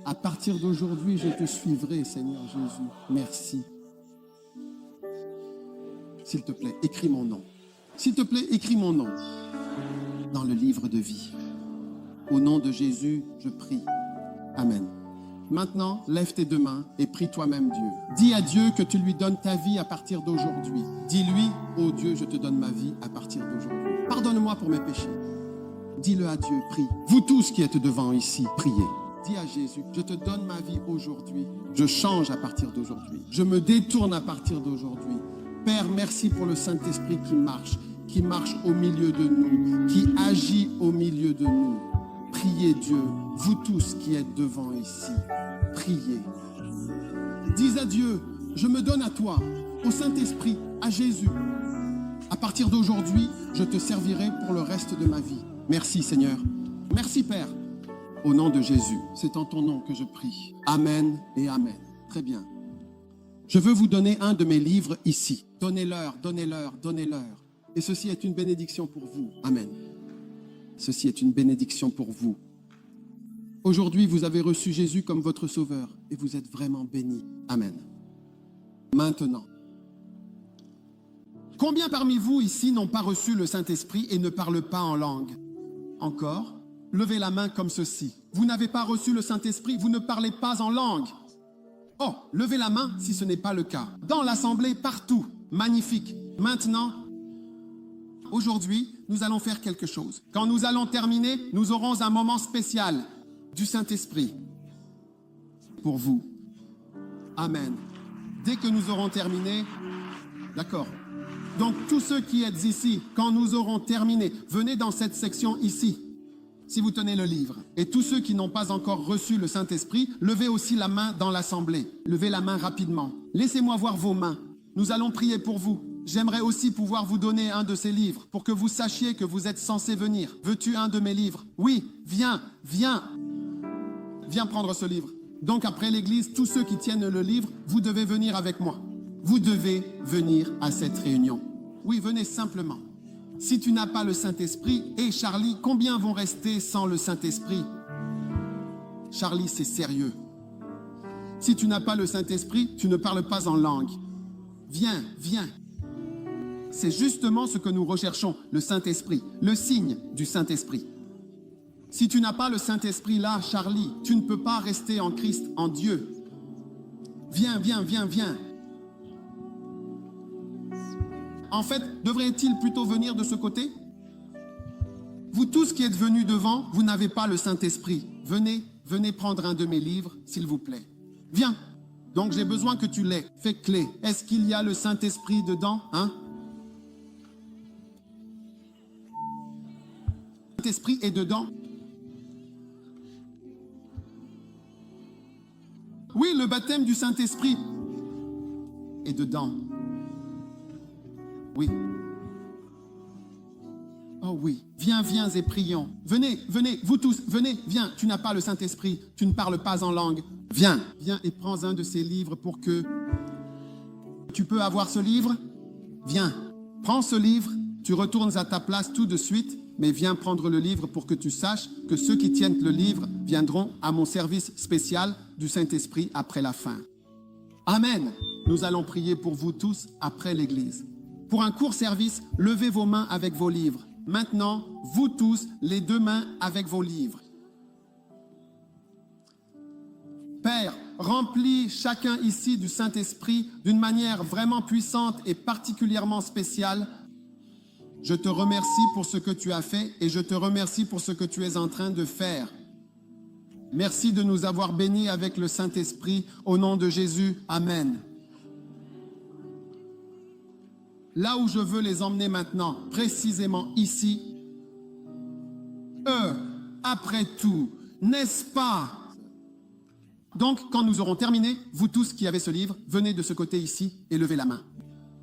à partir d'aujourd'hui, je te suivrai, Seigneur Jésus. Merci. S'il te plaît, écris mon nom. S'il te plaît, écris mon nom dans le livre de vie. Au nom de Jésus, je prie. Amen. Maintenant, lève tes deux mains et prie toi-même Dieu. Dis à Dieu que tu lui donnes ta vie à partir d'aujourd'hui. Dis-lui, ô Dieu, je te donne ma vie à partir d'aujourd'hui. Pardonne-moi pour mes péchés. Dis-le à Dieu, prie. Vous tous qui êtes devant ici, priez. Dis à Jésus, je te donne ma vie aujourd'hui. Je change à partir d'aujourd'hui. Je me détourne à partir d'aujourd'hui. Père, merci pour le Saint-Esprit qui marche au milieu de nous, qui agit au milieu de nous. Priez Dieu, vous tous qui êtes devant ici, priez. Dis à Dieu, je me donne à toi, au Saint-Esprit, à Jésus. À partir d'aujourd'hui, je te servirai pour le reste de ma vie. Merci Seigneur. Merci Père. Au nom de Jésus, c'est en ton nom que je prie. Amen et Amen. Très bien. Je veux vous donner un de mes livres ici. Donnez-leur, donnez-leur, donnez-leur. Et ceci est une bénédiction pour vous. Amen. Ceci est une bénédiction pour vous. Aujourd'hui, vous avez reçu Jésus comme votre sauveur et vous êtes vraiment bénis. Amen. Maintenant, combien parmi vous ici n'ont pas reçu le Saint-Esprit et ne parlent pas en langue? Encore, levez la main comme ceci. Vous n'avez pas reçu le Saint-Esprit, vous ne parlez pas en langue. Oh, levez la main si ce n'est pas le cas. Dans l'assemblée, partout. Magnifique. Maintenant, aujourd'hui, nous allons faire quelque chose. Quand nous allons terminer, nous aurons un moment spécial du Saint-Esprit pour vous. Amen. Dès que nous aurons terminé, d'accord. Donc, tous ceux qui êtes ici, quand nous aurons terminé, venez dans cette section ici, si vous tenez le livre. Et tous ceux qui n'ont pas encore reçu le Saint-Esprit, levez aussi la main dans l'assemblée. Levez la main rapidement. Laissez-moi voir vos mains. Nous allons prier pour vous. J'aimerais aussi pouvoir vous donner un de ces livres pour que vous sachiez que vous êtes censé venir. Veux-tu un de mes livres? Oui, viens, viens. Viens prendre ce livre. Donc après l'église, tous ceux qui tiennent le livre, vous devez venir avec moi. Vous devez venir à cette réunion. Oui, venez simplement. Si tu n'as pas le Saint-Esprit, et Charlie, combien vont rester sans le Saint-Esprit? Charlie, c'est sérieux. Si tu n'as pas le Saint-Esprit, tu ne parles pas en langue. Viens, viens. C'est justement ce que nous recherchons, le Saint-Esprit, le signe du Saint-Esprit. Si tu n'as pas le Saint-Esprit là, Charlie, tu ne peux pas rester en Christ, en Dieu. Viens, viens, viens, viens. En fait, devrait-il plutôt venir de ce côté? Vous tous qui êtes venus devant, vous n'avez pas le Saint-Esprit. Venez, venez prendre un de mes livres, s'il vous plaît. Viens. Donc j'ai besoin que tu l'aies. Fais clé. Est-ce qu'il y a le Saint-Esprit dedans, hein? Le Saint-Esprit est dedans. Oui, le baptême du Saint-Esprit est dedans. Oui. Oh oui. Viens, viens et prions. Venez, venez, vous tous, venez, viens. Tu n'as pas le Saint-Esprit, tu ne parles pas en langue. Viens, viens et prends un de ces livres pour que... Tu peux avoir ce livre? Viens, prends ce livre, tu retournes à ta place tout de suite, mais viens prendre le livre pour que tu saches que ceux qui tiennent le livre viendront à mon service spécial du Saint-Esprit après la fin. Amen. Nous allons prier pour vous tous après l'église. Pour un court service, levez vos mains avec vos livres. Maintenant, vous tous, les deux mains avec vos livres. Père, remplis chacun ici du Saint-Esprit d'une manière vraiment puissante et particulièrement spéciale. Je te remercie pour ce que tu as fait et je te remercie pour ce que tu es en train de faire. Merci de nous avoir bénis avec le Saint-Esprit. Au nom de Jésus, Amen. là où je veux les emmener maintenant, précisément ici, eux, après tout, n'est-ce pas? Donc, quand nous aurons terminé, vous tous qui avez ce livre, venez de ce côté ici et levez la main.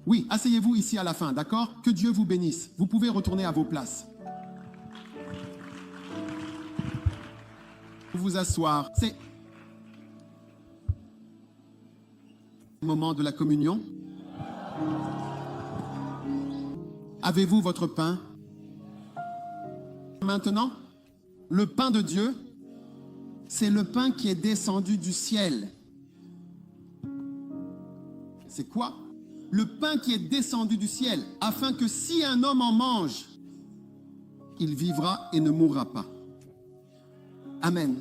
Oui, asseyez-vous ici à la fin, d'accord? Que Dieu vous bénisse. Vous pouvez retourner à vos places. Vous asseoir. C'est le moment de la communion. Avez-vous votre pain? Maintenant, le pain de Dieu, c'est le pain qui est descendu du ciel. C'est quoi? Le pain qui est descendu du ciel, afin que si un homme en mange, il vivra et ne mourra pas. Amen.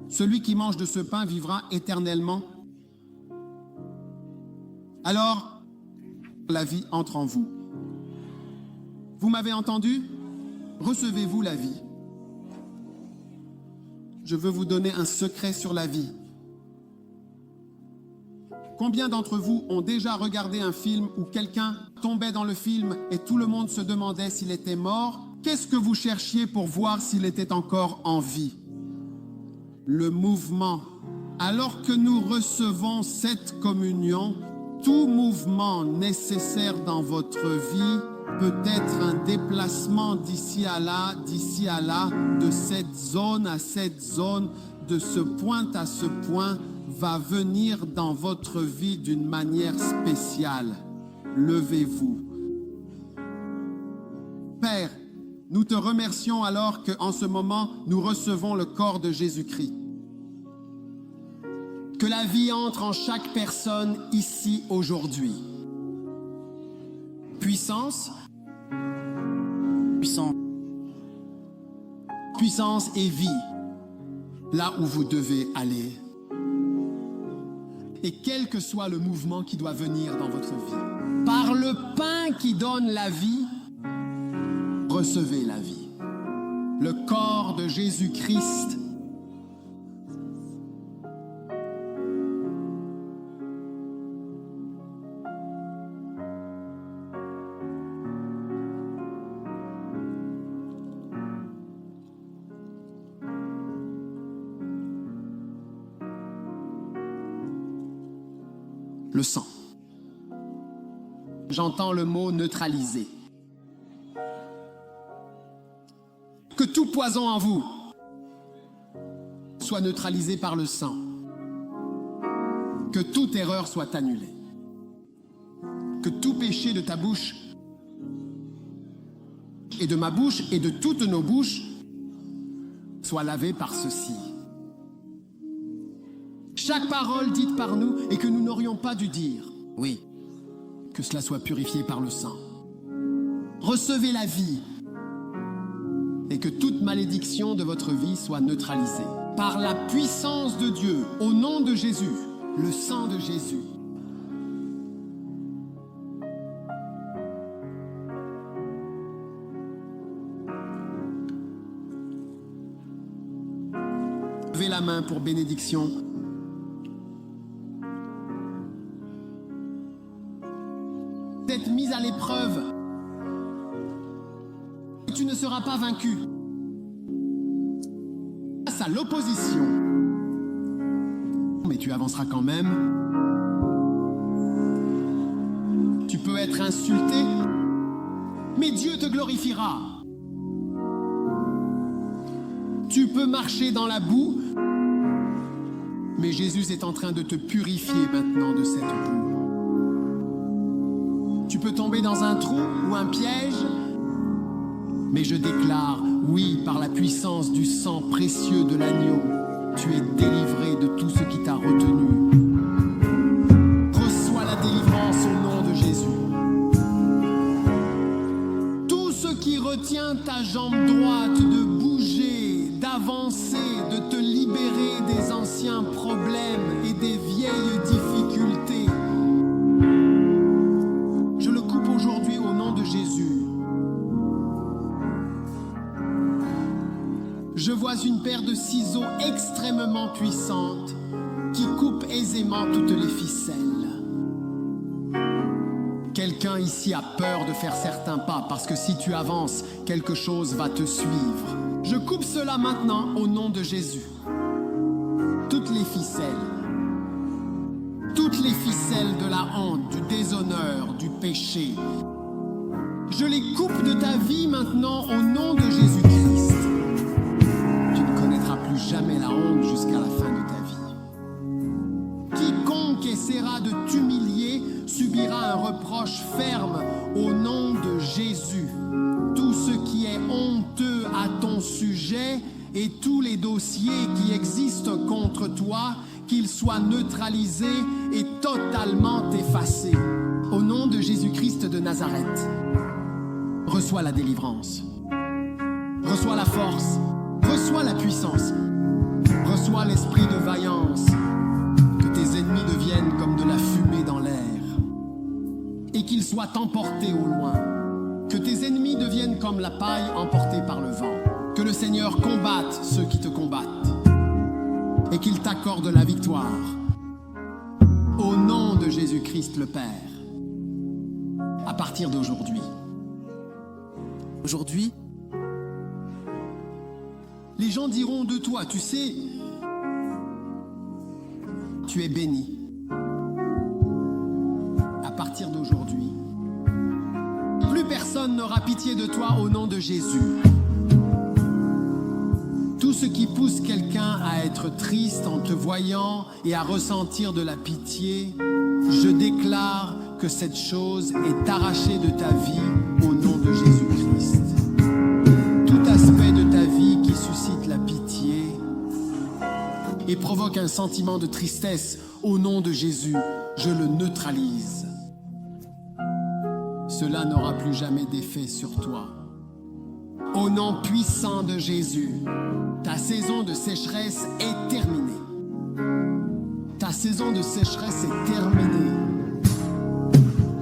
Celui qui mange de ce pain vivra éternellement. Alors, la vie entre en vous. Vous m'avez entendu? Recevez-vous la vie. Je veux vous donner un secret sur la vie. Combien d'entre vous ont déjà regardé un film où quelqu'un tombait dans le film et tout le monde se demandait s'il était mort? Qu'est-ce que vous cherchiez pour voir s'il était encore en vie? Le mouvement. Alors que nous recevons cette communion, tout mouvement nécessaire dans votre vie peut être un déplacement d'ici à là, de cette zone à cette zone, de ce point à ce point, va venir dans votre vie d'une manière spéciale. Levez-vous. Père, nous te remercions alors qu'en ce moment, nous recevons le corps de Jésus-Christ. Que la vie entre en chaque personne ici aujourd'hui. Puissance, puissance et vie, là où vous devez aller. Et quel que soit le mouvement qui doit venir dans votre vie, par le pain qui donne la vie, recevez la vie. Le corps de Jésus-Christ. Le sang. J'entends le mot neutraliser. Que tout poison en vous soit neutralisé par le sang. Que toute erreur soit annulée. Que tout péché de ta bouche et de ma bouche et de toutes nos bouches soit lavé par ceci. Chaque parole dite par nous et que nous n'aurions pas dû dire. Oui. Que cela soit purifié par le sang. Recevez la vie et que toute malédiction de votre vie soit neutralisée. Par la puissance de Dieu, au nom de Jésus, le sang de Jésus. Levez la main pour bénédiction. Cette mise à l'épreuve, tu ne seras pas vaincu. Face à l'opposition, mais tu avanceras quand même. Tu peux être insulté, mais Dieu te glorifiera. Tu peux marcher dans la boue, mais Jésus est en train de te purifier maintenant de cette boue. Tu peux tomber dans un trou ou un piège, mais je déclare, oui, par la puissance du sang précieux de l'agneau, tu es délivré de tout ce qui t'a retenu. Reçois la délivrance au nom de Jésus. Tout ce qui retient ta jambe droite de bouger, d'avancer, de te libérer des anciens problèmes et des vieilles difficultés, je le coupe aujourd'hui au nom de Jésus. Je vois une paire de ciseaux extrêmement puissante qui coupe aisément toutes les ficelles. Quelqu'un quelqu'un ici a peur de faire certains pas parce que si tu avances, quelque chose va te suivre. Je coupe cela maintenant au nom de Jésus. Toutes les ficelles de la honte, du déshonneur, du péché, je les coupe de ta vie maintenant au nom de Jésus-Christ. Tu ne connaîtras plus jamais la honte jusqu'à la fin de ta vie. Quiconque essaiera de t'humilier subira un reproche ferme au nom de Jésus. Tout ce qui est honteux à ton sujet et tous les dossiers qui existent contre toi, qu'ils soient neutralisés et totalement effacés. Au nom de Jésus-Christ de Nazareth, reçois la délivrance, reçois la force, reçois la puissance, reçois l'esprit de vaillance, que tes ennemis deviennent comme de la fumée dans l'air et qu'ils soient emportés au loin, que tes ennemis deviennent comme la paille emportée par le vent, que le Seigneur combatte ceux qui te combattent et qu'il t'accorde la victoire. Au nom de Jésus-Christ le Père, à partir d'aujourd'hui. Aujourd'hui, les gens diront de toi, tu sais, tu es béni. À partir d'aujourd'hui, plus personne n'aura pitié de toi au nom de Jésus. Tout ce qui pousse quelqu'un à être triste en te voyant et à ressentir de la pitié, je déclare que cette chose est arrachée de ta vie au nom de Jésus-Christ. Tout aspect de ta vie qui suscite la pitié et provoque un sentiment de tristesse, au nom de Jésus, je le neutralise. Cela n'aura plus jamais d'effet sur toi. Au nom puissant de Jésus, ta saison de sécheresse est terminée. Ta saison de sécheresse est terminée.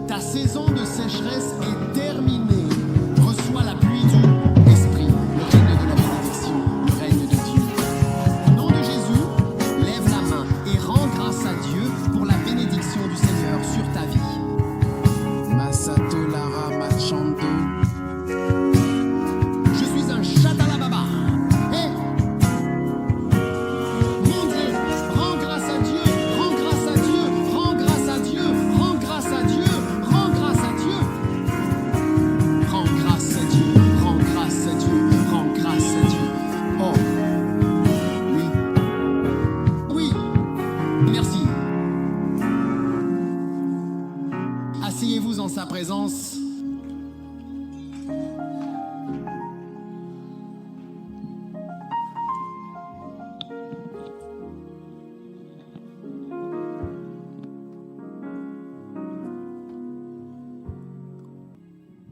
Ta saison de sécheresse est terminée. Reçois la pluie du Esprit, le règne de la bénédiction, le règne de Dieu. Au nom de Jésus, lève la main et rends grâce à Dieu pour la bénédiction du Seigneur sur ta vie. Masato Lara Machando. Je suis un Shatalababa. Hey! Mon Dieu, rends grâce à Dieu, rends grâce à Dieu, rends grâce à Dieu, rends grâce à Dieu, rends grâce à Dieu. Rends grâce à Dieu, rends grâce à Dieu, rends grâce à Dieu. Oh, oui. Oui, merci. Asseyez-vous en sa présence.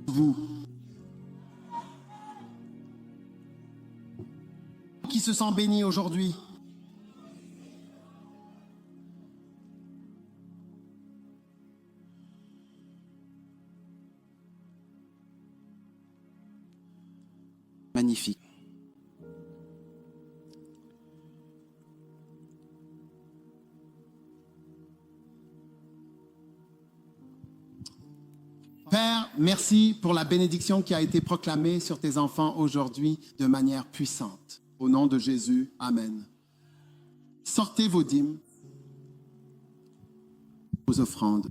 Vous qui se sent béni aujourd'hui, magnifique. Père, merci pour la bénédiction qui a été proclamée sur tes enfants aujourd'hui de manière puissante. Au nom de Jésus, amen. Sortez vos dîmes, vos offrandes.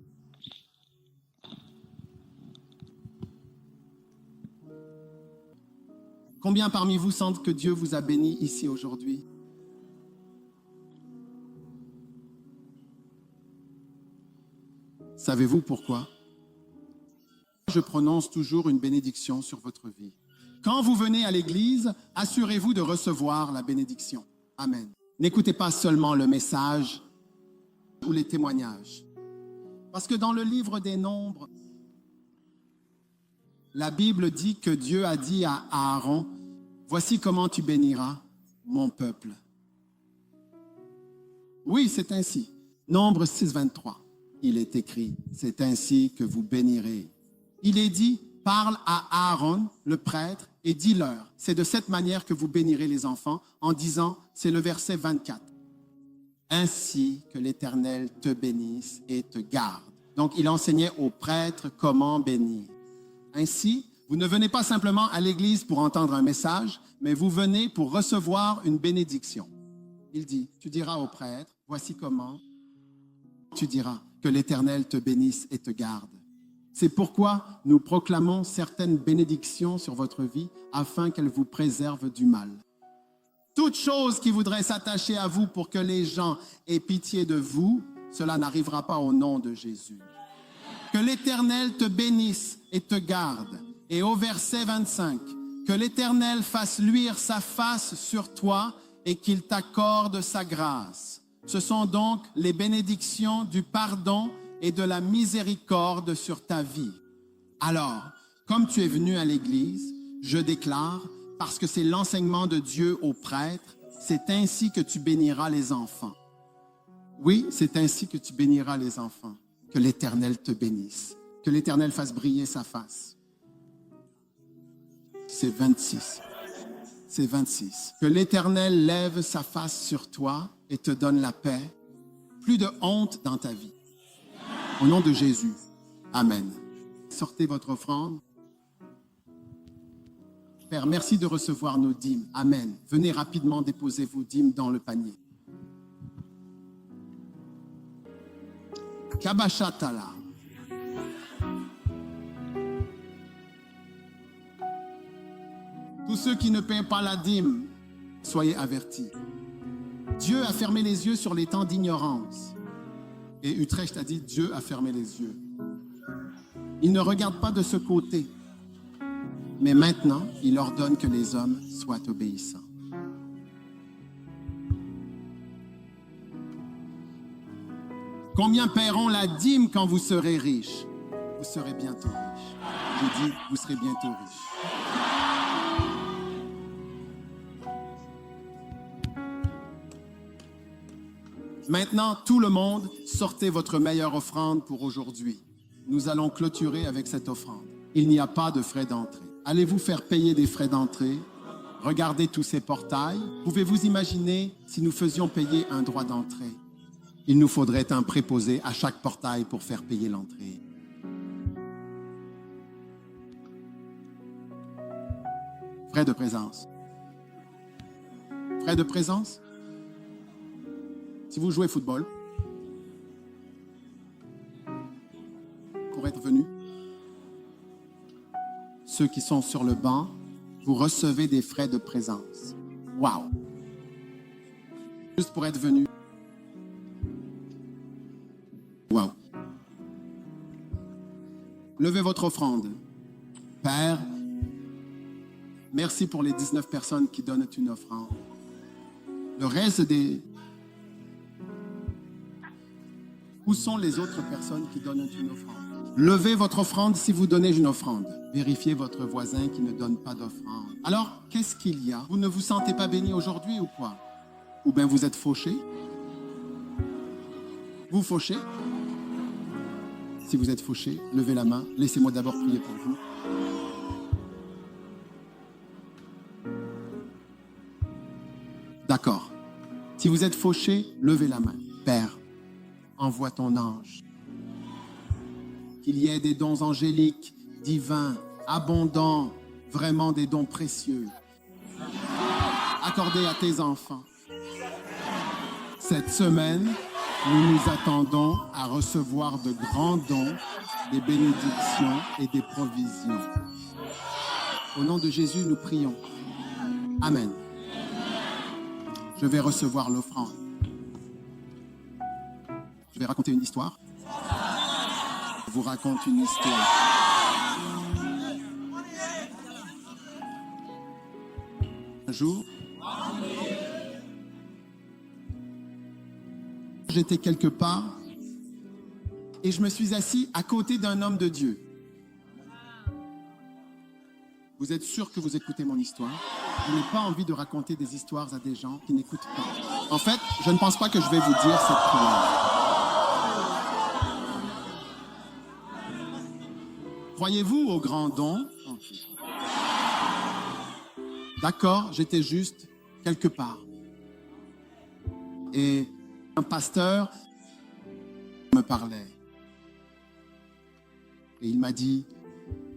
Combien parmi vous sentent que Dieu vous a béni ici aujourd'hui? Savez-vous pourquoi? Je prononce toujours une bénédiction sur votre vie. Quand vous venez à l'église, assurez-vous de recevoir la bénédiction. Amen. N'écoutez pas seulement le message ou les témoignages. Parce que dans le livre des Nombres, la Bible dit que Dieu a dit à Aaron, « Voici comment tu béniras mon peuple. » Oui, c'est ainsi. Nombre 6, 23. Il est écrit, « C'est ainsi que vous bénirez. » Il est dit, parle à Aaron, le prêtre, et dis-leur, c'est de cette manière que vous bénirez les enfants, en disant, c'est le verset 24. Ainsi que l'Éternel te bénisse et te garde. Donc, il enseignait aux prêtres comment bénir. Ainsi, vous ne venez pas simplement à l'église pour entendre un message, mais vous venez pour recevoir une bénédiction. Il dit, tu diras aux prêtres, voici comment. Tu diras que l'Éternel te bénisse et te garde. C'est pourquoi nous proclamons certaines bénédictions sur votre vie afin qu'elles vous préservent du mal. Toute chose qui voudrait s'attacher à vous pour que les gens aient pitié de vous, cela n'arrivera pas au nom de Jésus. Que l'Éternel te bénisse et te garde. Et au verset 25, que l'Éternel fasse luire sa face sur toi et qu'il t'accorde sa grâce. Ce sont donc les bénédictions du pardon et de la miséricorde sur ta vie. Alors, comme tu es venu à l'église, je déclare, parce que c'est l'enseignement de Dieu aux prêtres, c'est ainsi que tu béniras les enfants. Oui, c'est ainsi que tu béniras les enfants. Que l'Éternel te bénisse. Que l'Éternel fasse briller sa face. C'est 26. C'est 26. Que l'Éternel lève sa face sur toi et te donne la paix. Plus de honte dans ta vie. Au nom de Jésus. Amen. Sortez votre offrande. Père, merci de recevoir nos dîmes. Amen. Venez rapidement déposer vos dîmes dans le panier. Kabashatala. Tous ceux qui ne paient pas la dîme, soyez avertis. Dieu a fermé les yeux sur les temps d'ignorance. Et Utrecht a dit, Dieu a fermé les yeux. Il ne regarde pas de ce côté. Mais maintenant, il ordonne que les hommes soient obéissants. Combien paieront la dîme quand vous serez riches? Vous serez bientôt riches. J'ai dit, vous serez bientôt riches. Maintenant, tout le monde, sortez votre meilleure offrande pour aujourd'hui. Nous allons clôturer avec cette offrande. Il n'y a pas de frais d'entrée. Allez-vous faire payer des frais d'entrée? Regardez tous ces portails. Pouvez-vous imaginer si nous faisions payer un droit d'entrée? Il nous faudrait un préposé à chaque portail pour faire payer l'entrée. Frais de présence. Frais de présence? Si vous jouez au football, pour être venu, ceux qui sont sur le banc, vous recevez des frais de présence. Wow! Juste pour être venu. Wow! Levez votre offrande. Père, merci pour les 19 personnes qui donnent une offrande. Le reste des... Où sont les autres personnes qui donnent une offrande? Levez votre offrande si vous donnez une offrande. Vérifiez votre voisin qui ne donne pas d'offrande. Alors, qu'est-ce qu'il y a? Vous ne vous sentez pas béni aujourd'hui ou quoi? Ou bien vous êtes fauché? Vous fauchez? Si vous êtes fauché, levez la main. Laissez-moi d'abord prier pour vous. D'accord. Si vous êtes fauché, levez la main. Père, envoie ton ange. Qu'il y ait des dons angéliques, divins, abondants, vraiment des dons précieux, accordés à tes enfants. Cette semaine, nous nous attendons à recevoir de grands dons, des bénédictions et des provisions. Au nom de Jésus, nous prions. Amen. Je vais recevoir l'offrande. Je vais raconter une histoire. Je vous raconte une histoire. Un jour, j'étais quelque part et je me suis assis à côté d'un homme de Dieu. Vous êtes sûr que vous écoutez mon histoire? Je n'ai pas envie de raconter des histoires à des gens qui n'écoutent pas. En fait, je ne pense pas que je vais vous dire cette prière. Croyez-vous au grand don? D'accord, j'étais juste quelque part. Et un pasteur me parlait. Et il m'a dit,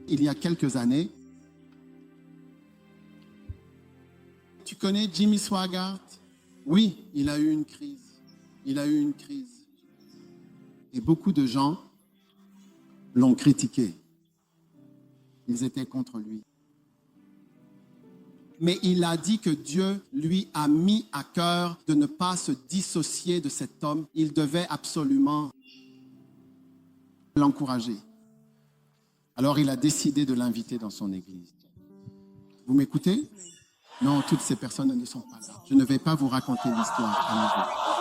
il y a quelques années, tu connais Jimmy Swaggart? Oui, il a eu une crise. Il a eu une crise. Et beaucoup de gens l'ont critiqué. Ils étaient contre lui. Mais il a dit que Dieu lui a mis à cœur de ne pas se dissocier de cet homme. Il devait absolument l'encourager. Alors il a décidé de l'inviter dans son église. Vous m'écoutez? Non, toutes ces personnes ne sont pas là. Je ne vais pas vous raconter l'histoire à nouveau.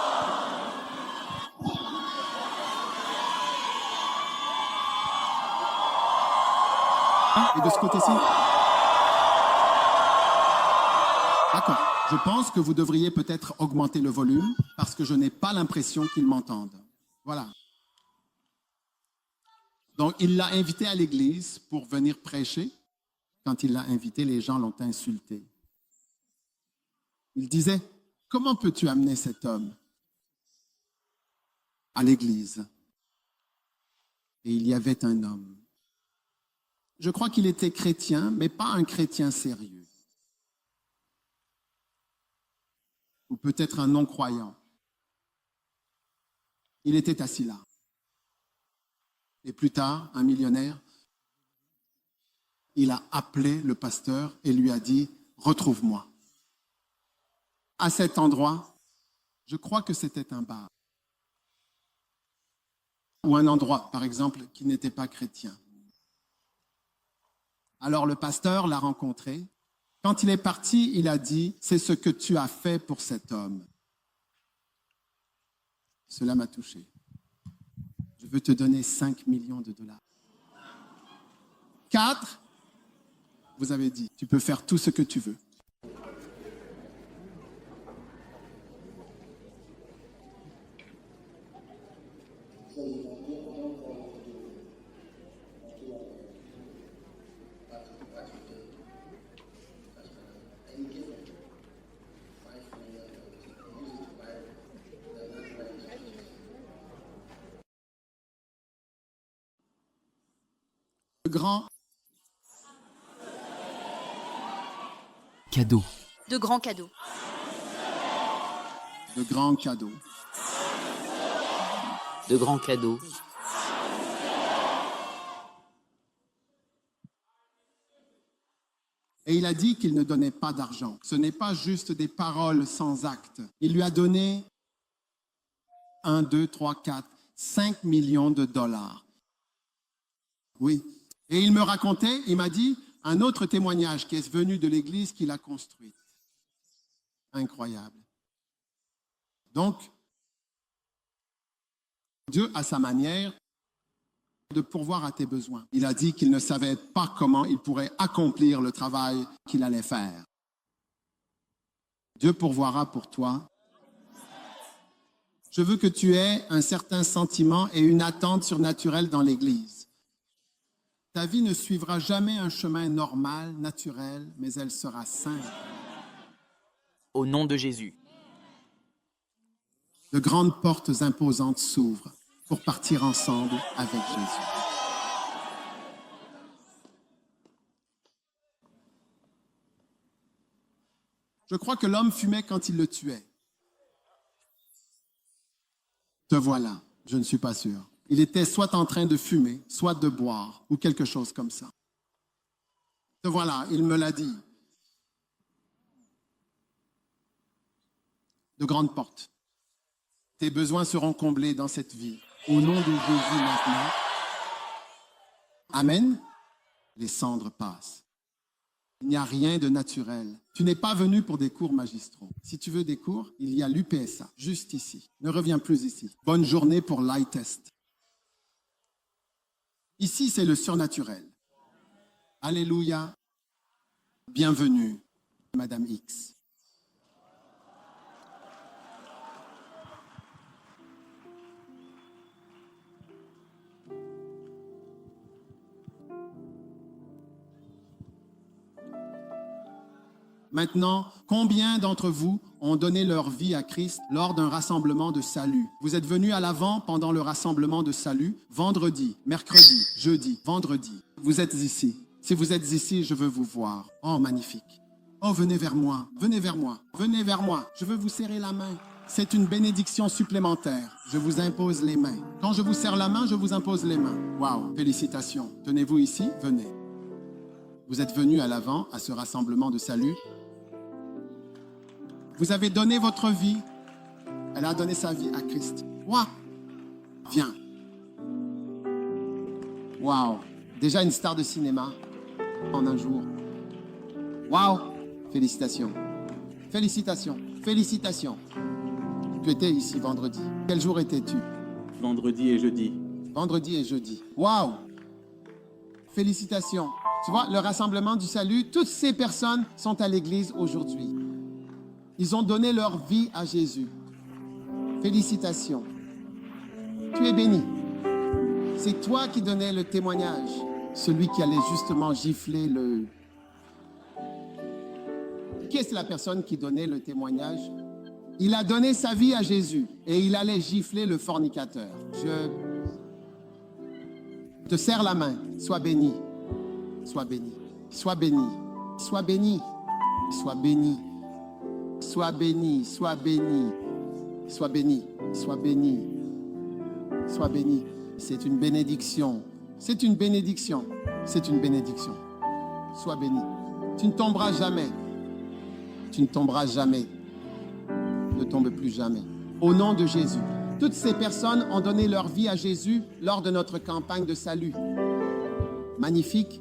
Et de ce côté-ci? D'accord. Je pense que vous devriez peut-être augmenter le volume parce que je n'ai pas l'impression qu'ils m'entendent. Voilà. Donc, il l'a invité à l'église pour venir prêcher. Quand il l'a invité, les gens l'ont insulté. Il disait, comment peux-tu amener cet homme à l'église? Et il y avait un homme. Je crois qu'il était chrétien, mais pas un chrétien sérieux. Ou peut-être un non-croyant. Il était assis là. Et plus tard, un millionnaire, il a appelé le pasteur et lui a dit, retrouve-moi. À cet endroit, je crois que c'était un bar. Ou un endroit, par exemple, qui n'était pas chrétien. Alors le pasteur l'a rencontré. Quand il est parti, il a dit, c'est ce que tu as fait pour cet homme. Cela m'a touché. Je veux te donner 5 millions de dollars. 4, vous avez dit, tu peux faire tout ce que tu veux. Cadeau. De grands cadeaux. De grands cadeaux. De grands cadeaux. Et il a dit qu'il ne donnait pas d'argent. Ce n'est pas juste des paroles sans acte. Il lui a donné 1, 2, 3, 4, 5 millions de dollars. Oui. Et il me racontait, il m'a dit, un autre témoignage qui est venu de l'église qu'il a construite. Incroyable. Donc, Dieu a sa manière de pourvoir à tes besoins. Il a dit qu'il ne savait pas comment il pourrait accomplir le travail qu'il allait faire. Dieu pourvoira pour toi. Je veux que tu aies un certain sentiment et une attente surnaturelle dans l'Église. Ta vie ne suivra jamais un chemin normal, naturel, mais elle sera simple. Au nom de Jésus. De grandes portes imposantes s'ouvrent pour partir ensemble avec Jésus. Je crois que l'homme fumait quand il le tuait. Te voilà, je ne suis pas sûr. Il était soit en train de fumer, soit de boire, ou quelque chose comme ça. Te voilà, il me l'a dit. De grandes portes. Tes besoins seront comblés dans cette vie. Au nom de Jésus maintenant. Amen. Les cendres passent. Il n'y a rien de naturel. Tu n'es pas venu pour des cours magistraux. Si tu veux des cours, il y a l'UPSA, juste ici. Ne reviens plus ici. Bonne journée pour l'eye test. Ici, c'est le surnaturel. Alléluia. Bienvenue, Madame X. Maintenant, combien d'entre vous ont donné leur vie à Christ lors d'un rassemblement de salut? Vous êtes venus à l'avant pendant le rassemblement de salut, vendredi, mercredi, jeudi, vendredi. Vous êtes ici. Si vous êtes ici, je veux vous voir. Oh, magnifique. Oh, venez vers moi, venez vers moi, venez vers moi. Je veux vous serrer la main. C'est une bénédiction supplémentaire. Je vous impose les mains. Quand je vous serre la main, je vous impose les mains. Waouh, félicitations. Tenez-vous ici, venez. Vous êtes venus à l'avant, à ce rassemblement de salut. Vous avez donné votre vie. Elle a donné sa vie à Christ. Waouh. Viens. Waouh. Déjà une star de cinéma en un jour. Waouh. Félicitations. Félicitations. Félicitations. Tu étais ici vendredi. Quel jour étais-tu? Vendredi et jeudi. Vendredi et jeudi. Waouh. Félicitations. Tu vois, le rassemblement du salut, toutes ces personnes sont à l'église aujourd'hui. Ils ont donné leur vie à Jésus. Félicitations. Tu es béni. C'est toi qui donnais le témoignage. Celui qui allait justement gifler le... Qui est la personne qui donnait le témoignage? Il a donné sa vie à Jésus et il allait gifler le fornicateur. Je te serre la main. Sois béni. Sois béni. Sois béni. Sois béni. Sois béni. Sois béni. Sois béni. Sois béni. Sois béni. Sois béni. C'est une bénédiction. C'est une bénédiction. C'est une bénédiction. Sois béni. Tu ne tomberas jamais. Tu ne tomberas jamais. Ne tombe plus jamais. Au nom de Jésus. Toutes ces personnes ont donné leur vie à Jésus lors de notre campagne de salut. Magnifique.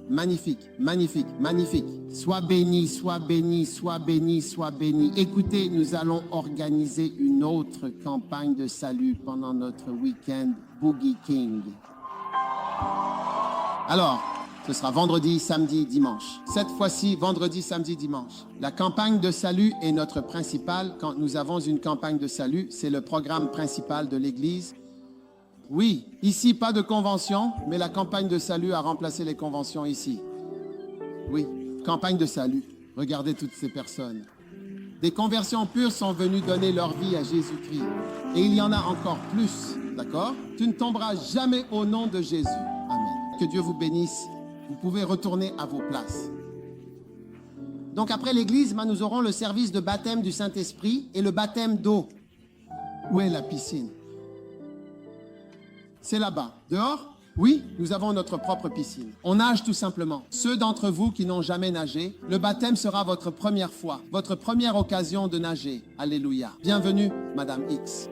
Magnifique, magnifique, magnifique. Sois béni, sois béni, sois béni, sois béni. Écoutez, nous allons organiser une autre campagne de salut pendant notre week-end Boogie King. Alors, ce sera vendredi, samedi, dimanche. Cette fois-ci, vendredi, samedi, dimanche. La campagne de salut est notre principale. Quand nous avons une campagne de salut, c'est le programme principal de l'Église. Oui, ici, pas de convention, mais la campagne de salut a remplacé les conventions ici. Oui, campagne de salut. Regardez toutes ces personnes. Des conversions pures sont venues donner leur vie à Jésus-Christ. Et il y en a encore plus, d'accord? Tu ne tomberas jamais au nom de Jésus. Amen. Que Dieu vous bénisse. Vous pouvez retourner à vos places. Donc après l'église, nous aurons le service de baptême du Saint-Esprit et le baptême d'eau. Où est la piscine? C'est là-bas. Dehors? Oui, nous avons notre propre piscine. On nage tout simplement. Ceux d'entre vous qui n'ont jamais nagé, le baptême sera votre première fois, votre première occasion de nager. Alléluia. Bienvenue, Madame X.